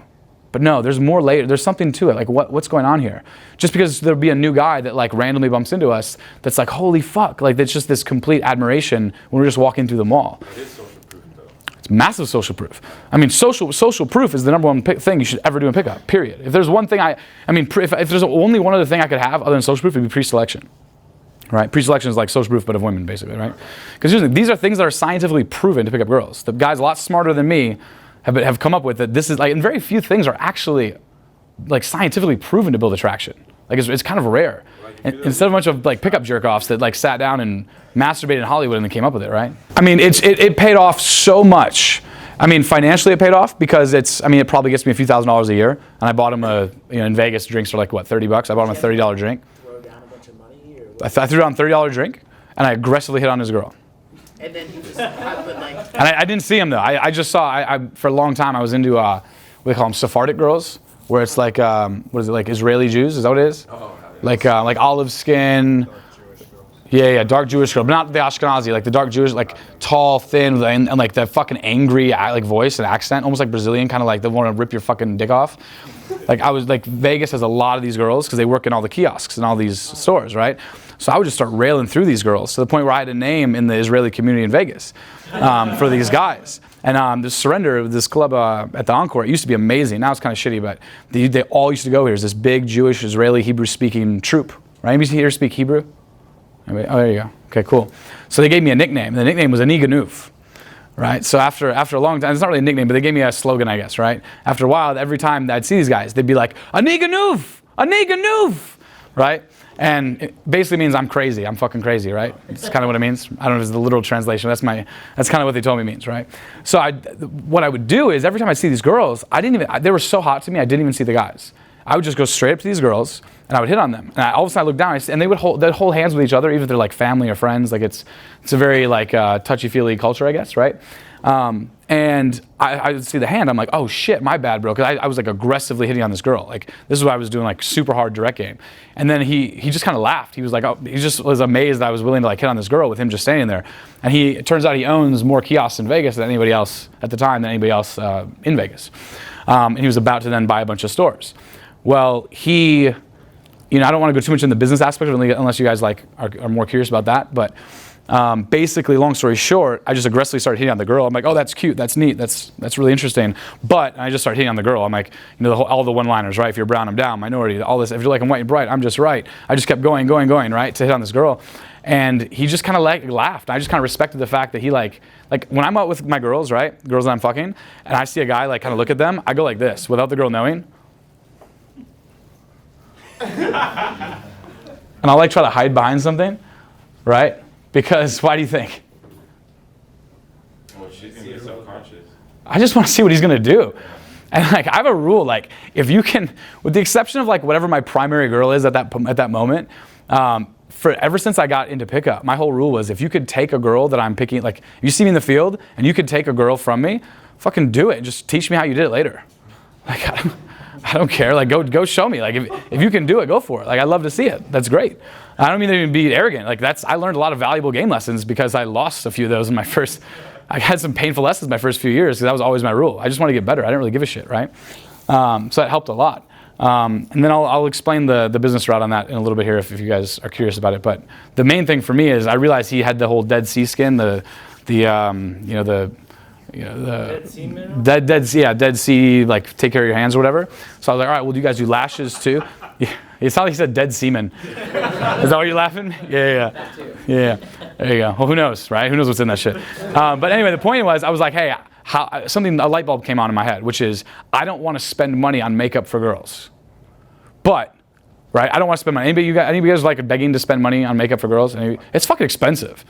but no, there's more later. There's something to it. Like what's going on here? Just because there'll be a new guy that like randomly bumps into us that's like, holy fuck, like that's just this complete admiration when we're just walking through the mall. It is social proof though. It's massive social proof. I mean, social proof is the number one thing you should ever do in pickup, period. If there's one thing if there's only one other thing I could have other than social proof, it'd be pre-selection. Right? Pre-selection is like social proof, but of women, basically, right? Because these are things that are scientifically proven to pick up girls. The guys a lot smarter than me have come up with that. This is like, and very few things are actually like scientifically proven to build attraction. Like it's kind of rare. And instead of a bunch of like pickup jerk-offs that like sat down and masturbated in Hollywood and then came up with it, right? I mean, it paid off so much. I mean, financially it paid off because it probably gets me a few $1,000s a year. And I bought him in Vegas, drinks are like what, $30? I bought him a $30 drink. Throw down a bunch of money or I threw down a $30 drink and I aggressively hit on his girl. And then you just but like And I didn't see him though. I just saw, for a long time I was into, what do they call them, Sephardic girls? Where it's like, what is it, like Israeli Jews? Is that what it is? Like olive skin. Yeah, dark Jewish girl, but not the Ashkenazi, like the dark Jewish, like tall, thin, and like that fucking angry like voice and accent, almost like Brazilian, kind of like they want to rip your fucking dick off. Like I was like, Vegas has a lot of these girls because they work in all the kiosks and all these stores, right? So I would just start railing through these girls to the point where I had a name in the Israeli community in Vegas for these guys. And the Surrender, this club at the Encore, it used to be amazing. Now it's kind of shitty, but they all used to go here. It's this big Jewish, Israeli, Hebrew-speaking troupe. Right? Anybody here speak Hebrew? Oh, there you go. Okay, cool. So they gave me a nickname. The nickname was Ani Ganuf, right? So after a long time, it's not really a nickname, but they gave me a slogan, I guess, right? After a while, every time I'd see these guys, they'd be like, Ani Ganuf, Ani Ganuf, right? And it basically means I'm crazy. I'm fucking crazy, right? It's kind of what it means. I don't know if it's the literal translation. That's kind of what they told me it means, right? So what I would do is every time I see these girls, they were so hot to me, I didn't even see the guys. I would just go straight up to these girls and I would hit on them. And all of a sudden I look down and they'd hold hands with each other, even if they're like family or friends. Like it's a very like touchy-feely culture, I guess, right? And I would see the hand. I'm like, oh shit, my bad, bro. Because I was like aggressively hitting on this girl. Like this is what I was doing, like super hard direct game. And then he just kind of laughed. He was like, oh, he just was amazed that I was willing to like hit on this girl with him just standing there. And it turns out he owns more kiosks in Vegas than anybody else at the time, than anybody else in Vegas. And he was about to then buy a bunch of stores. Well, I don't want to go too much in the business aspect unless you guys like are more curious about that. But basically, long story short, I just aggressively started hitting on the girl. I'm like, oh, that's cute, that's neat, that's really interesting. But I just started hitting on the girl. I'm like, all the one-liners, right? If you're brown, I'm down. Minority, all this. If you're like I'm white, you're bright. I'm just right. I just kept going, right, to hit on this girl. And he just kind of like laughed. I just kind of respected the fact that he like when I'm out with my girls, right, girls that I'm fucking, and I see a guy like kind of look at them, I go like this without the girl knowing. And I'll like try to hide behind something, right? Because why do you think? Well, she's gonna be subconscious. I just want to see what he's gonna do. And like I have a rule, like if you can, with the exception of like whatever my primary girl is at that moment, ever since I got into pickup, my whole rule was if you could take a girl that I'm picking, like if you see me in the field and you could take a girl from me, fucking do it. Just teach me how you did it later. Like I don't care. Like go show me. Like if you can do it, go for it. Like I'd love to see it. That's great. I don't mean to even be arrogant. Like I learned a lot of valuable game lessons because I lost a few of those in my first. I had some painful lessons my first few years because that was always my rule. I just want to get better. I didn't really give a shit, right? So that helped a lot. And then I'll explain the business route on that in a little bit here if you guys are curious about it. But the main thing for me is I realized he had the whole Dead Sea skin, the Dead Sea mineral? Dead Sea, like take care of your hands or whatever. So I was like, all right, well, do you guys do lashes too? Yeah. It's not like he said dead semen. Is that why you're laughing? Yeah. There you go. Well, who knows, right? Who knows what's in that shit? But anyway, the point was, I was like, hey, a light bulb came on in my head, which is, I don't want to spend money on makeup for girls. But, right, I don't want to spend money. Anybody you guys like begging to spend money on makeup for girls? It's fucking expensive.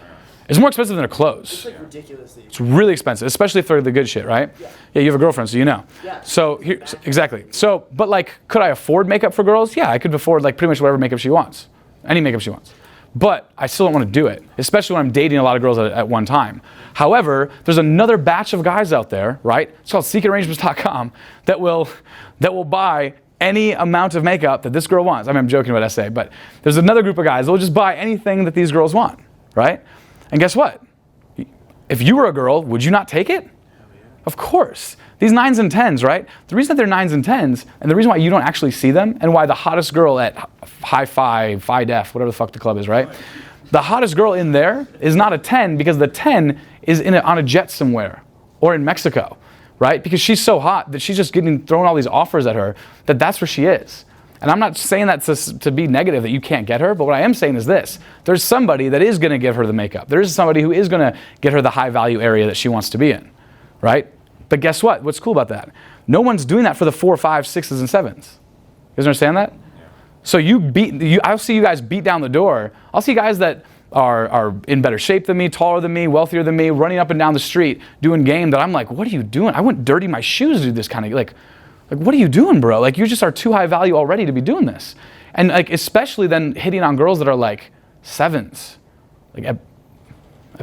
It's more expensive than their clothes. It's like ridiculously. It's really expensive, especially if they're the good shit, right? Yeah, you have a girlfriend, so you know. Yeah. So exactly. So, but like, could I afford makeup for girls? Yeah, I could afford like pretty much whatever makeup she wants, any makeup she wants. But I still don't want to do it, especially when I'm dating a lot of girls at one time. However, there's another batch of guys out there, right? It's called secretarrangements.com that will buy any amount of makeup that this girl wants. I mean, I'm joking about SA, but there's another group of guys that will just buy anything that these girls want, right? And guess what? If you were a girl, would you not take it? Of course. These 9s and 10s, right? The reason that they're 9s and 10s, and the reason why you don't actually see them, and why the hottest girl at Phi Def, whatever the fuck the club is, right? The hottest girl in there is not a 10 because the 10 is on a jet somewhere or in Mexico, right? Because she's so hot that she's just getting thrown all these offers at her that's where she is. And I'm not saying that to be negative that you can't get her, but what I am saying is this. There's somebody that is going to give her the makeup. There is somebody who is going to get her the high value area that she wants to be in, right? But guess what? What's cool about that? No one's doing that for the 4, 5, 6s, and 7s. You guys understand that? So I'll see you guys beat down the door. I'll see guys that are in better shape than me, taller than me, wealthier than me, running up and down the street, doing game that I'm like, what are you doing? I wouldn't dirty my shoes to do this kind of, like, what are you doing, bro? Like, you just are too high value already to be doing this. And like, especially then hitting on girls that are like 7s, like at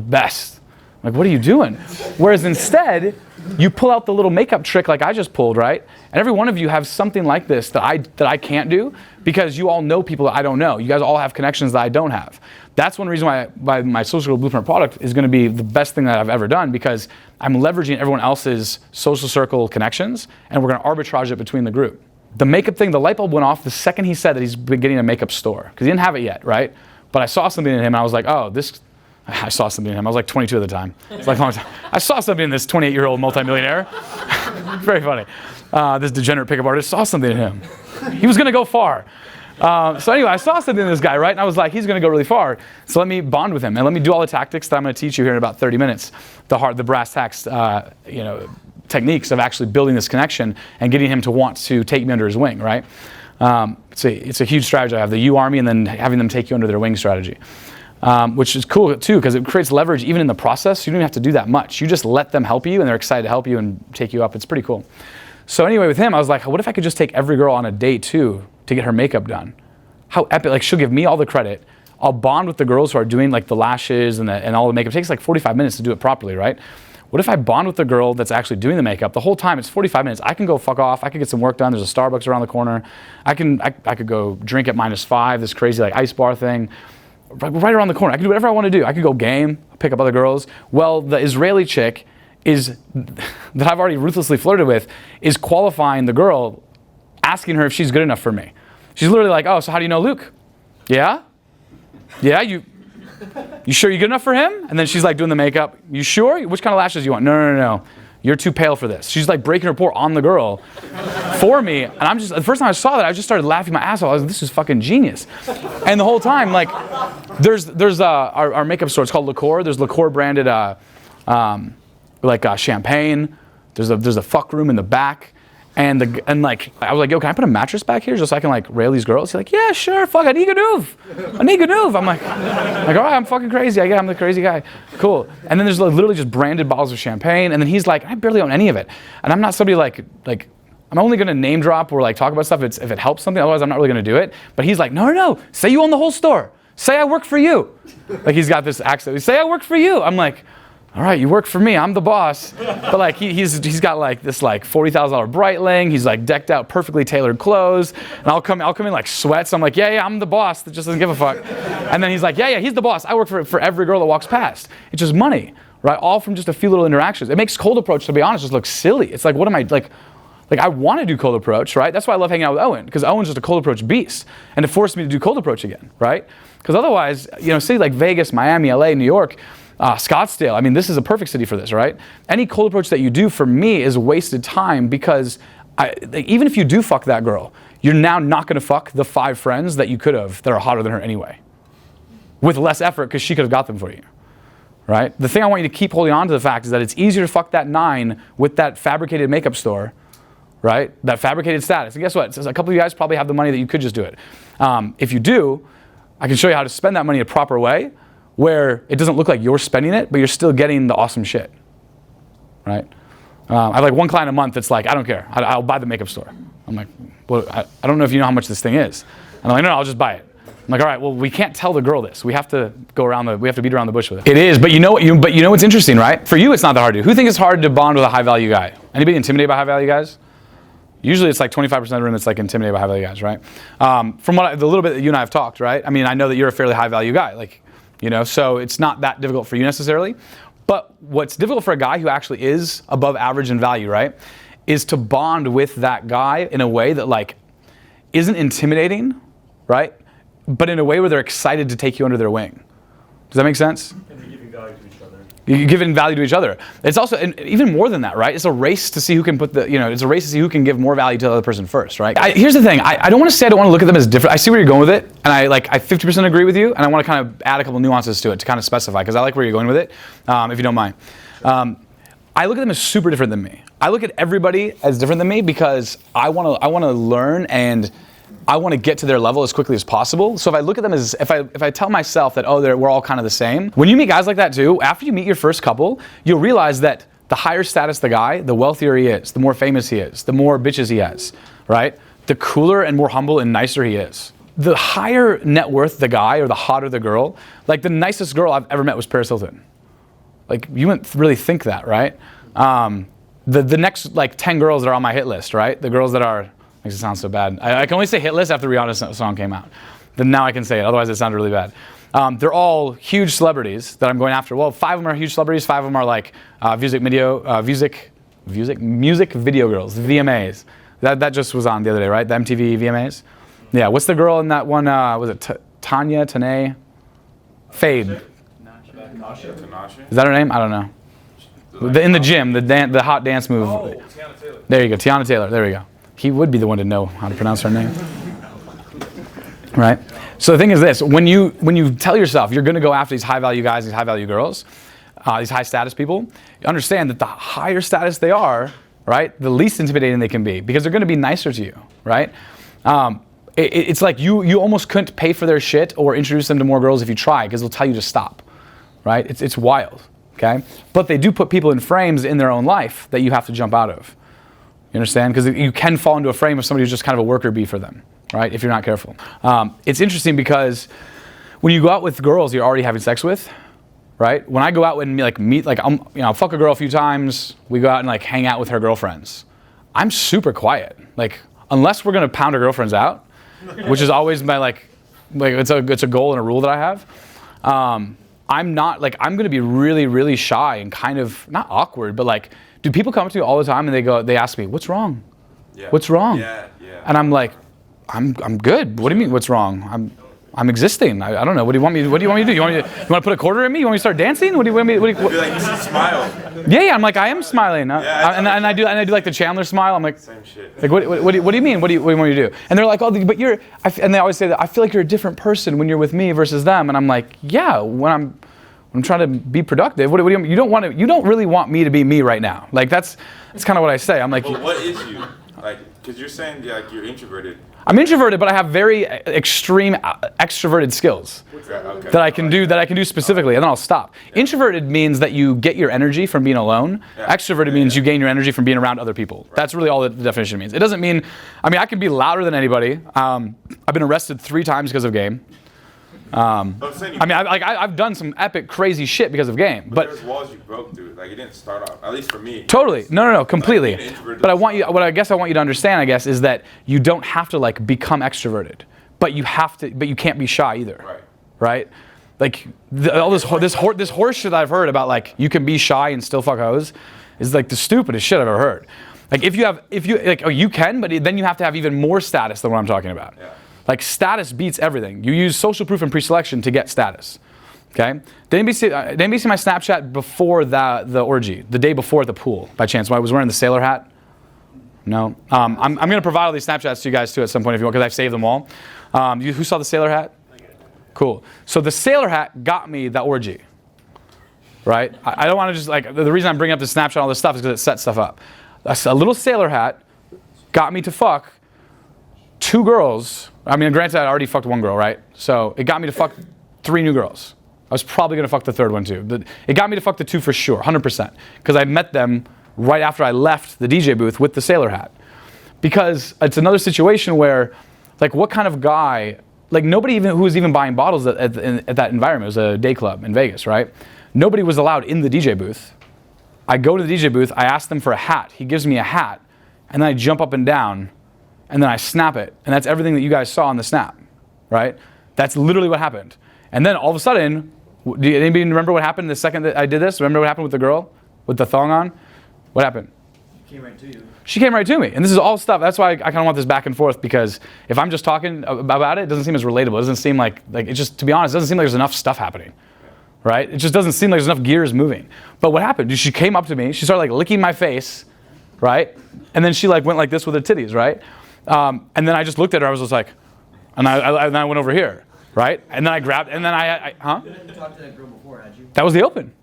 best. Like, what are you doing? Whereas instead, you pull out the little makeup trick like I just pulled, right? And every one of you have something like this that I can't do, because you all know people that I don't know. You guys all have connections that I don't have. That's one reason why my Social Circle Blueprint product is going to be the best thing that I've ever done, because I'm leveraging everyone else's social circle connections, and we're going to arbitrage it between the group. The makeup thing, the light bulb went off the second he said that he's been getting a makeup store, because he didn't have it yet, right? But I saw something in him, and I was like, oh, I saw something in him. I was like 22 at the time. It's like a long time. I saw something in this 28-year-old multimillionaire. Very funny. This degenerate pickup artist saw something in him. He was going to go far. So anyway, I saw something in this guy, right? And I was like, he's going to go really far. So let me bond with him, and let me do all the tactics that I'm going to teach you here in about 30 minutes. The brass tacks, techniques of actually building this connection and getting him to want to take me under his wing, right? It's a huge strategy I have, the U Army, and then having them take you under their wing strategy. Which is cool too, because it creates leverage even in the process. You don't even have to do that much. You just let them help you, and they're excited to help you and take you up. It's pretty cool. So anyway, with him, I was like, what if I could just take every girl on a date too to get her makeup done? How epic! Like, she'll give me all the credit. I'll bond with the girls who are doing like the lashes and all the makeup. It takes like 45 minutes to do it properly, right? What if I bond with the girl that's actually doing the makeup the whole time? It's 45 minutes. I can go fuck off. I can get some work done. There's a Starbucks around the corner. I could go drink at -5. This crazy like ice bar thing. Right around the corner. I can do whatever I want to do. I could go game, pick up other girls. Well, the Israeli chick that I've already ruthlessly flirted with is qualifying the girl, asking her if she's good enough for me. She's literally like, oh, so how do you know Luke? Yeah? Yeah, you sure you're good enough for him? And then she's like doing the makeup. You sure? Which kind of lashes do you want? No. You're too pale for this. She's like breaking her rapport on the girl for me. And the first time I saw that, I just started laughing my ass off. I was like, this is fucking genius. And the whole time, like, there's our makeup store. It's called Liqueur. There's Liqueur branded champagne. There's a fuck room in the back. And like, I was like, yo, can I put a mattress back here just so I can like rail these girls? He's like, yeah, sure, fuck, I need a noob. I'm like, all right, I'm fucking crazy. I'm the crazy guy. Cool. And then there's like, literally just branded bottles of champagne. And then he's like, I barely own any of it. And I'm not somebody like I'm only gonna name drop or like talk about stuff if it helps something. Otherwise, I'm not really gonna do it. But he's like, no. Say you own the whole store. Say I work for you. Like, he's got this accent. Say I work for you. I'm like, all right, you work for me. I'm the boss. But like he's got like this like $40,000 Breitling. He's like decked out, perfectly tailored clothes. And I'll come in like sweats. I'm like, yeah, I'm the boss that just doesn't give a fuck. And then he's like, yeah, he's the boss. I work for every girl that walks past. It's just money, right? All from just a few little interactions. It makes cold approach, to be honest, just look silly. It's like, what am I like? Like, I want to do cold approach, right? That's why I love hanging out with Owen, because Owen's just a cold approach beast, and it forced me to do cold approach again, right? Because otherwise, cities like Vegas, Miami, LA, New York, Scottsdale, I mean, this is a perfect city for this, right? Any cold approach that you do for me is wasted time, because even if you do fuck that girl, you're now not going to fuck the 5 friends that you could have that are hotter than her anyway, with less effort, because she could have got them for you, right? The thing I want you to keep holding on to the fact is that it's easier to fuck that 9 with that fabricated makeup store, right? That fabricated status. And guess what? A couple of you guys probably have the money that you could just do it. If you do, I can show you how to spend that money a proper way, where it doesn't look like you're spending it, but you're still getting the awesome shit, right? I have like one client a month that's like, I don't care. I'll buy the makeup store. I'm like, well, I don't know if you know how much this thing is. And I'm like, no, I'll just buy it. I'm like, all right, well, we can't tell the girl this. We have to we have to beat around the bush with it. It is, but you know what's interesting, right? For you, it's not that hard to do. Who thinks it's hard to bond with a high value guy? Anybody intimidated by high value guys? Usually it's like 25% of the room that's like intimidated by high value guys, right? From the little bit that you and I have talked, right? I mean, I know that you're a fairly high value guy, like, so it's not that difficult for you necessarily. But what's difficult for a guy who actually is above average in value, right, is to bond with that guy in a way that like isn't intimidating, right? But in a way where they're excited to take you under their wing. Does that make sense? And you're giving value to each other. You're giving value to each other. It's also, and even more than that, right? It's a race to see who can it's a race to see who can give more value to the other person first, right? Here's the thing. I don't want to say I don't want to look at them as different. I see where you're going with it, and I 50% agree with you, and I want to kind of add a couple nuances to it to kind of specify, because I like where you're going with it, if you don't mind. I look at them as super different than me. I look at everybody as different than me because I want to learn and I want to get to their level as quickly as possible. So if I look at them as, if I tell myself that, oh, we're all kind of the same, when you meet guys like that too, after you meet your first couple, you'll realize that the higher status the guy, the wealthier he is, the more famous he is, the more bitches he has, right? The cooler and more humble and nicer he is. The higher net worth the guy or the hotter the girl, like the nicest girl I've ever met was Paris Hilton. Like, you wouldn't really think that, right? The next, like, 10 girls that are on my hit list, right? The girls that are, makes it sound so bad. I can only say hit list after Rihanna's song came out. Then now I can say it, otherwise it sounded really bad. They're all huge celebrities that I'm going after. Well, 5 of them are huge celebrities, 5 of them are like music video girls, VMAs. That just was on the other day, right? The MTV VMAs. Yeah, what's the girl in that one, was it Tanya, Tanae? Fade. Is that her name? I don't know. In the gym, the hot dance move. Oh, Tiana Taylor. There you go, Tiana Taylor, there we go. He would be the one to know how to pronounce her name. Right? So the thing is this, when you tell yourself you're gonna go after these high value guys, these high value girls, these high status people, you understand that the higher status they are, right, the least intimidating they can be, because they're gonna be nicer to you, right? It's like you almost couldn't pay for their shit or introduce them to more girls if you try, because they'll tell you to stop, right? It's wild, okay? But they do put people in frames in their own life that you have to jump out of. You understand? Because you can fall into a frame of somebody who's just kind of a worker bee for them, right? If you're not careful. It's interesting because when you go out with girls you're already having sex with, right? When I go out and meet, I'll fuck a girl a few times, we go out and like hang out with her girlfriends. I'm super quiet. Like, unless we're gonna pound our girlfriends out, which is always my it's a goal and a rule that I have. I'm not, I'm gonna be really, really shy and kind of, not awkward, but like, do people come up to me all the time and they ask me, what's wrong? Yeah. What's wrong? Yeah. And I'm like, I'm good. What do you mean, what's wrong? I'm existing. I don't know. What do you want me to do? You want to put a quarter in me? You want me to start dancing? What do you want me? I'd be like, you should smile. Yeah. I'm like, I am smiling. Yeah, and I do like the Chandler smile. I'm like, Same shit. like what do you mean? What do you want me to do? And they're like, oh, but and they always say that I feel like you're a different person when you're with me versus them. And I'm like, yeah, when I'm trying to be productive. What do you you don't really want me to be me right now. Like that's kind of what I say. I'm like, But what is you? Like, because you're saying you're introverted. I'm introverted, but I have very extreme extroverted skills Okay. that I can do specifically, and then I'll stop. Introverted means that you get your energy from being alone. Yeah. Extroverted means you gain your energy from being around other people. Right. That's really all the definition means. It doesn't mean, I can be louder than anybody. I've been arrested 3 times because of game. I've done some epic, crazy shit because of game. But there's walls you broke through. Like, it didn't start off, at least for me. Totally. No, completely. Being introverted But what I guess I want you to understand, is that you don't have to become extroverted, but you can't be shy either. Right? Like all this horse shit I've heard about you can be shy and still fuck hoes is the stupidest shit I've ever heard. Like you can, but then you have to have even more status than what I'm talking about. Yeah. Like status beats everything. You use social proof and pre-selection to get status. Okay? Did anybody see my Snapchat before the orgy, the day before at the pool, by chance, when I was wearing the sailor hat? No. I'm going to provide all these Snapchats to you guys too at some point if you want, because I've saved them all. Who saw the sailor hat? Cool. So the sailor hat got me that orgy. Right? I don't want to just the reason I'm bringing up the Snapchat and all this stuff is because it sets stuff up. A little sailor hat got me to fuck 2 girls. Granted, I already fucked 1 girl, right? So it got me to fuck 3 new girls. I was probably going to fuck the 3rd one too. It got me to fuck the 2 for sure, 100%. Because I met them right after I left the DJ booth with the sailor hat. Because it's another situation where, what kind of guy, nobody even who was even buying bottles at that environment. It was a day club in Vegas, right? Nobody was allowed in the DJ booth. I go to the DJ booth, I ask them for a hat. He gives me a hat, and then I jump up and down, and then I snap it. And that's everything that you guys saw on the snap, right? That's literally what happened. And then all of a sudden, do anybody remember what happened the second that I did this? Remember what happened with the girl with the thong on? What happened? She came right to you. She came right to me. And this is all stuff. That's why I kind of want this back and forth, because if I'm just talking about it, it doesn't seem as relatable. It doesn't seem like it just, to be honest, it doesn't seem like there's enough stuff happening. Right? It just doesn't seem like there's enough gears moving. But what happened? She came up to me. She started licking my face, right? And then she went like this with her titties, right? And then I just looked at her. I was just like, and I went over here, right? And then I grabbed, and then huh? You hadn't talked to that girl before, had you? That was the open.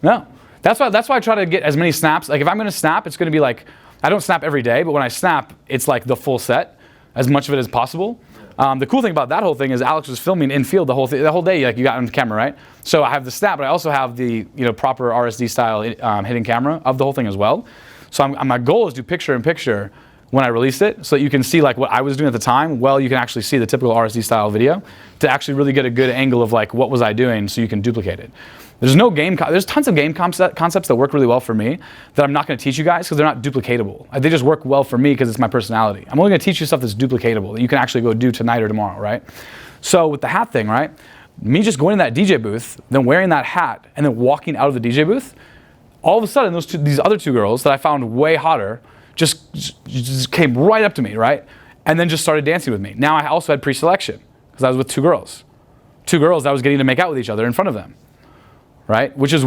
No. That's why I try to get as many snaps. If I'm going to snap, it's going to be I don't snap every day, but when I snap, it's the full set. as much of it as possible. The cool thing about that whole thing is Alex was filming in field the whole day. Like you got on camera, right? So I have the snap, but I also have the proper RSD style hidden camera of the whole thing as well. So my goal is to do picture in picture when I release it, so that you can see like what I was doing at the time. Well, you can actually see the typical RSD style video to actually really get a good angle of like what was I doing, so you can duplicate it. There's tons of game concepts that work really well for me that I'm not going to teach you guys because they're not duplicatable. They just work well for me because it's my personality. I'm only going to teach you stuff that's duplicatable that you can actually go do tonight or tomorrow, right? So with the hat thing, right? Me just going to that DJ booth, then wearing that hat, and then walking out of the DJ booth, all of a sudden these other two girls that I found way hotter just came right up to me, right? And then just started dancing with me. Now I also had pre-selection because I was with two girls. Two girls that I was getting to make out with each other in front of them. Right? It's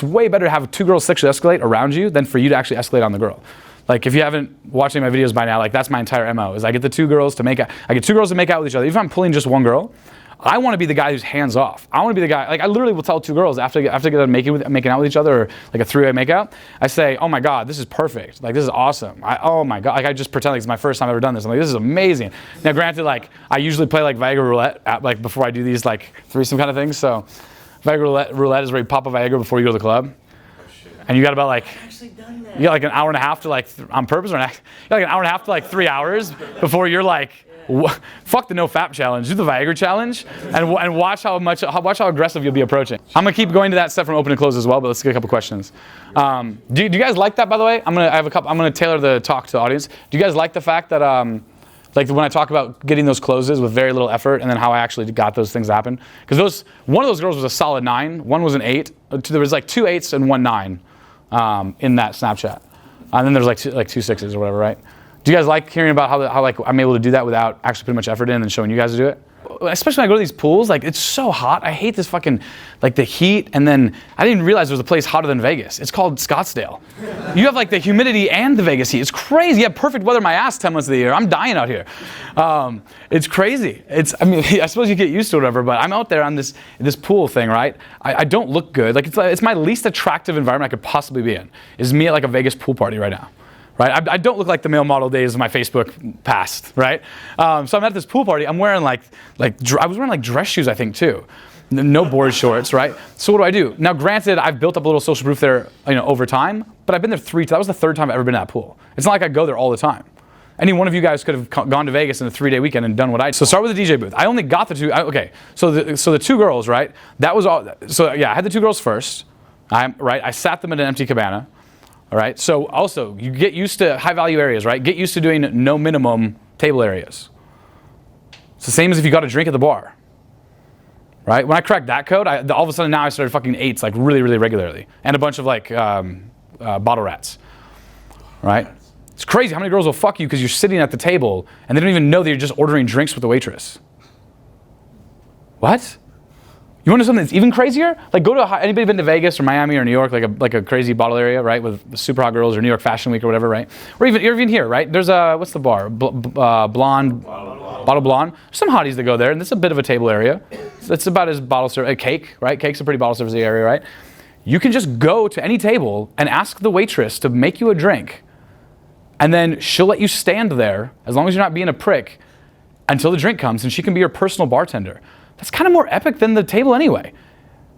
way better to have two girls sexually escalate around you than for you to actually escalate on the girl. Like if you haven't watched any of my videos by now, like that's my entire MO is I get two girls to make out with each other. Even if I'm pulling just one girl, I want to be the guy who's hands off. I want to be the guy, like I literally will tell two girls after they get done making out with each other, or like a three-way makeout, I say, oh my God, this is perfect. Like this is awesome. Oh my God, like I just pretend like it's my first time I've ever done this. I'm like, this is amazing. Now granted, like I usually play like Viagra roulette like before I do these like threesome kind of things, so Viagra roulette is where you pop a Viagra before you go to the club. And you got about like, you got like an hour and a half to like, on purpose, or you got like an hour and a half to like 3 hours before you're like, fuck the no fap challenge, do the Viagra challenge, and watch how aggressive you'll be approaching. I'm gonna keep going to that stuff from open and close as well, but let's get a couple questions. Do you guys like that, by the way? I'm gonna tailor the talk to the audience. Do you guys like the fact that, like when I talk about getting those closes with very little effort, and then how I actually got those things to happen? Because one of those girls was a solid 9, one was an 8. There was like 2 8s and 1 9 in that Snapchat, and then there's like 2 6s or whatever, right? Do you guys like hearing about how like I'm able to do that without actually putting much effort in and showing you guys to do it? Especially when I go to these pools, like it's so hot. I hate this fucking, like the heat, and then I didn't realize there was a place hotter than Vegas. It's called Scottsdale. You have like the humidity and the Vegas heat. It's crazy. You have perfect weather in my ass 10 months of the year. I'm dying out here. It's crazy. I suppose you get used to it or whatever, but I'm out there on this pool thing, right? I don't look good. Like it's my least attractive environment I could possibly be in, is me at like a Vegas pool party right now. Right? I don't look like the male model days of my Facebook past, right? So I'm at this pool party. I'm wearing I was wearing like dress shoes, I think, too. No board shorts, right? So what do I do? Now, granted, I've built up a little social proof there, over time, but I've been there that was the 3rd time I've ever been at that pool. It's not like I go there all the time. Any one of you guys could have gone to Vegas in a 3-day weekend and done what I did. So start with the DJ booth. I only got the 2. Okay, so the 2 girls, right? That was all. So yeah, I had the 2 girls first. I sat them in an empty cabana. All right, so also, you get used to high value areas, right? Get used to doing no minimum table areas. It's the same as if you got a drink at the bar, right? When I cracked that code, all of a sudden now I started fucking 8s like really, really regularly. And a bunch of like bottle rats, right? It's crazy how many girls will fuck you because you're sitting at the table and they don't even know that you're just ordering drinks with the waitress. What? You want to know something that's even crazier? Like anybody been to Vegas or Miami or New York, like a crazy bottle area, right? With super hot girls, or New York Fashion Week or whatever, right? Or even here, right? There's what's the bar? Blonde. Bottle Blonde. There's some hotties that go there, and this is a bit of a table area. It's about as bottle service, a cake, right? Cake's a pretty bottle service area, right? You can just go to any table and ask the waitress to make you a drink, and then she'll let you stand there, as long as you're not being a prick, until the drink comes, and she can be your personal bartender. That's kind of more epic than the table anyway.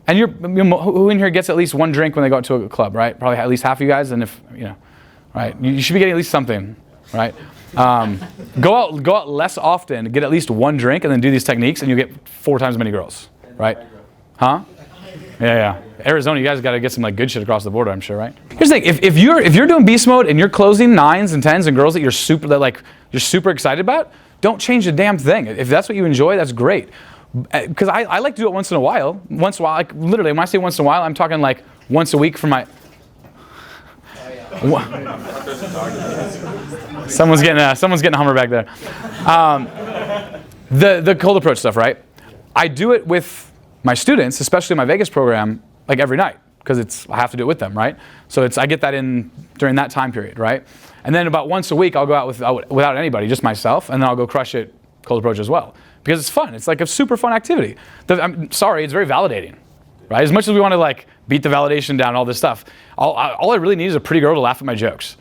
And who in here gets at least 1 drink when they go out to a club, right? Probably at least half of you guys, and if, right? You should be getting at least something, right? Go out less often, get at least 1 drink, and then do these techniques, and you get 4 times as many girls, right? Huh? Yeah. Arizona, you guys got to get some like good shit across the border, I'm sure, right? Here's the thing: if you're doing beast mode and you're closing 9s and 10s and girls that you're super excited about, don't change a damn thing. If that's what you enjoy, that's great. Because I like to do it once in a while. Like literally, when I say once in a while, I'm talking like once a week for my. Someone's getting a Hummer back there. The cold approach stuff, right? I do it with my students, especially my Vegas program, like every night, because I have to do it with them, right? So I get that in during that time period, right? And then about once a week, I'll go out without anybody, just myself, and then I'll go crush it cold approach as well. Because it's fun. It's like a super fun activity. I'm sorry, it's very validating, right? As much as we want to like beat the validation down, all this stuff, all I really need is a pretty girl to laugh at my jokes.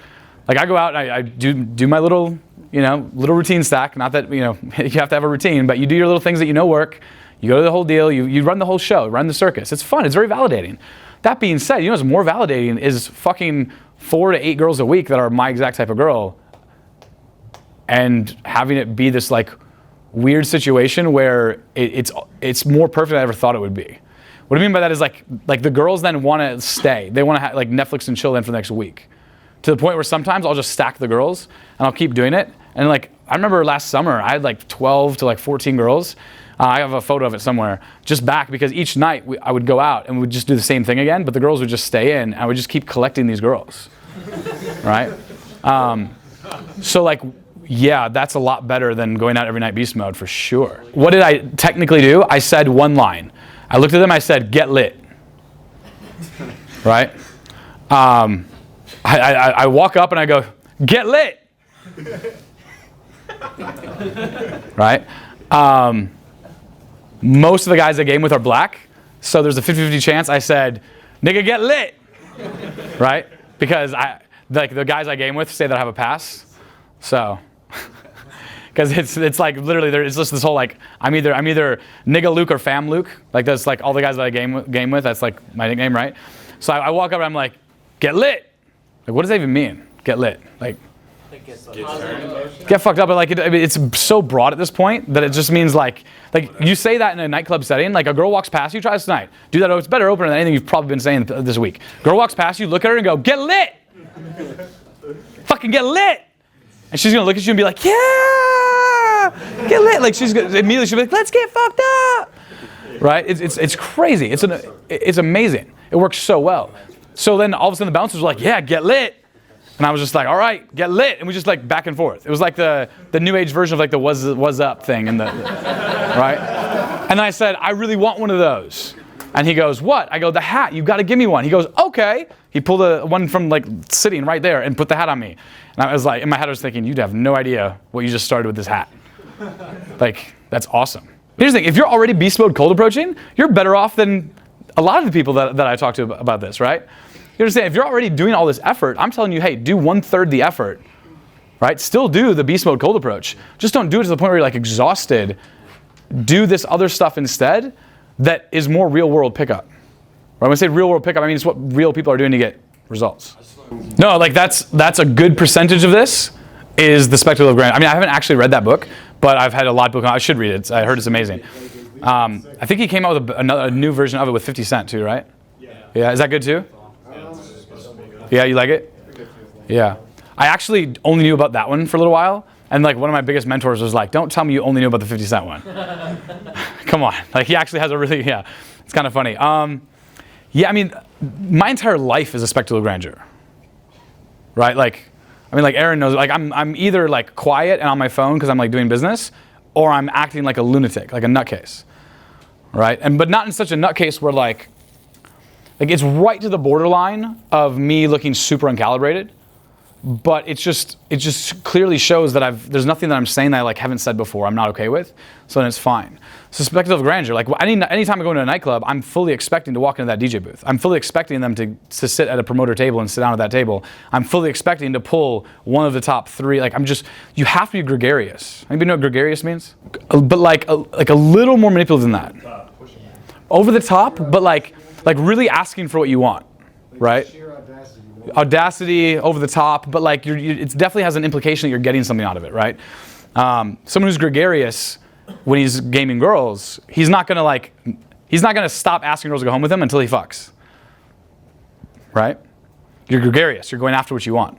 Like I go out and I do my little, little routine stack. Not that, you have to have a routine, but you do your little things that you know work. You go to the whole deal, you run the whole show, run the circus. It's fun, it's very validating. That being said, what's more validating is fucking 4 to 8 girls a week that are my exact type of girl and having it be this like weird situation where it's more perfect than I ever thought it would be. What I mean by that is like the girls then want to stay. They want to like Netflix and chill then for the next week. To the point where sometimes I'll just stack the girls and I'll keep doing it. And like, I remember last summer, I had like 12 to like 14 girls. I have a photo of it somewhere, just back because each night I would go out and we would just do the same thing again, but the girls would just stay in and I would just keep collecting these girls, right? So like, yeah, that's a lot better than going out every night beast mode for sure. What did I technically do? I said one line. I looked at them, I said, get lit, right? I walk up and I go, get lit, right? Most of the guys I game with are black, so there's a 50-50 chance I said, nigga, get lit, right? Because the guys I game with say that I have a pass, so. Because it's like literally it's just this whole like I'm either nigga Luke or fam Luke, like that's like all the guys that I game with, that's like my nickname, right? So I walk up and I'm like, get lit. Like what does that even mean? Get lit, like get fucked up, but like it's so broad at this point that it just means like you say that in a nightclub setting, like a girl walks past you, try this tonight, do that. It's better opener than anything you've probably been saying this week. Girl walks past you, look at her and go, get lit, fucking get lit. And she's gonna look at you and be like, yeah, get lit. Like she'll be like, let's get fucked up, right? It's crazy. It's amazing. It works so well. So then all of a sudden the bouncers were like, yeah, get lit. And I was just like, all right, get lit. And we just like back and forth. It was like the new age version of like the was up thing and right? And I said, I really want one of those. And he goes, what? I go, the hat, you gotta give me one. He goes, okay. He pulled one from like sitting right there and put the hat on me. And I was like, in my head I was thinking, you'd have no idea what you just started with this hat. Like, that's awesome. Here's the thing, if you're already beast mode cold approaching, you're better off than a lot of the people that I talk to about this, right? You understand, if you're already doing all this effort, I'm telling you, hey, do 1/3 the effort, right? Still do the beast mode cold approach. Just don't do it to the point where you're like exhausted. Do this other stuff instead that is more real world pickup. When I say real world pickup, I mean it's what real people are doing to get results. No, like that's a good percentage of this is the Spectacle of Grandeur. I mean, I haven't actually read that book, but I've had a lot of books. I should read it. I heard it's amazing. I think he came out with a new version of it with 50 Cent too, right? Yeah, is that good too? Yeah, you like it? Yeah. I actually only knew about that one for a little while. And like one of my biggest mentors was like, don't tell me you only knew about the 50 Cent one. Come on. Like he actually has a really, it's kind of funny. Yeah, I mean, my entire life is a Spectacle of Grandeur. Right? Like Aaron knows, like I'm either like quiet and on my phone because I'm like doing business, or I'm acting like a lunatic, like a nutcase. Right? But not in such a nutcase where like it's right to the borderline of me looking super uncalibrated. But it just clearly shows that there's nothing that I'm saying that I like haven't said before I'm not okay with, so then it's fine. So Spectacle of Grandeur, like anytime I go into a nightclub, I'm fully expecting to walk into that DJ booth. I'm fully expecting them to sit at a promoter table and sit down at that table. I'm fully expecting to pull one of the top 3. Like you have to be gregarious. Anybody know what gregarious means? But like a little more manipulative than that. Over the top, but like really asking for what you want, right? Audacity, over the top, but like it definitely has an implication that you're getting something out of it, right? Someone who's gregarious when he's gaming girls, he's not gonna stop asking girls to go home with him until he fucks, right? You're gregarious. You're going after what you want.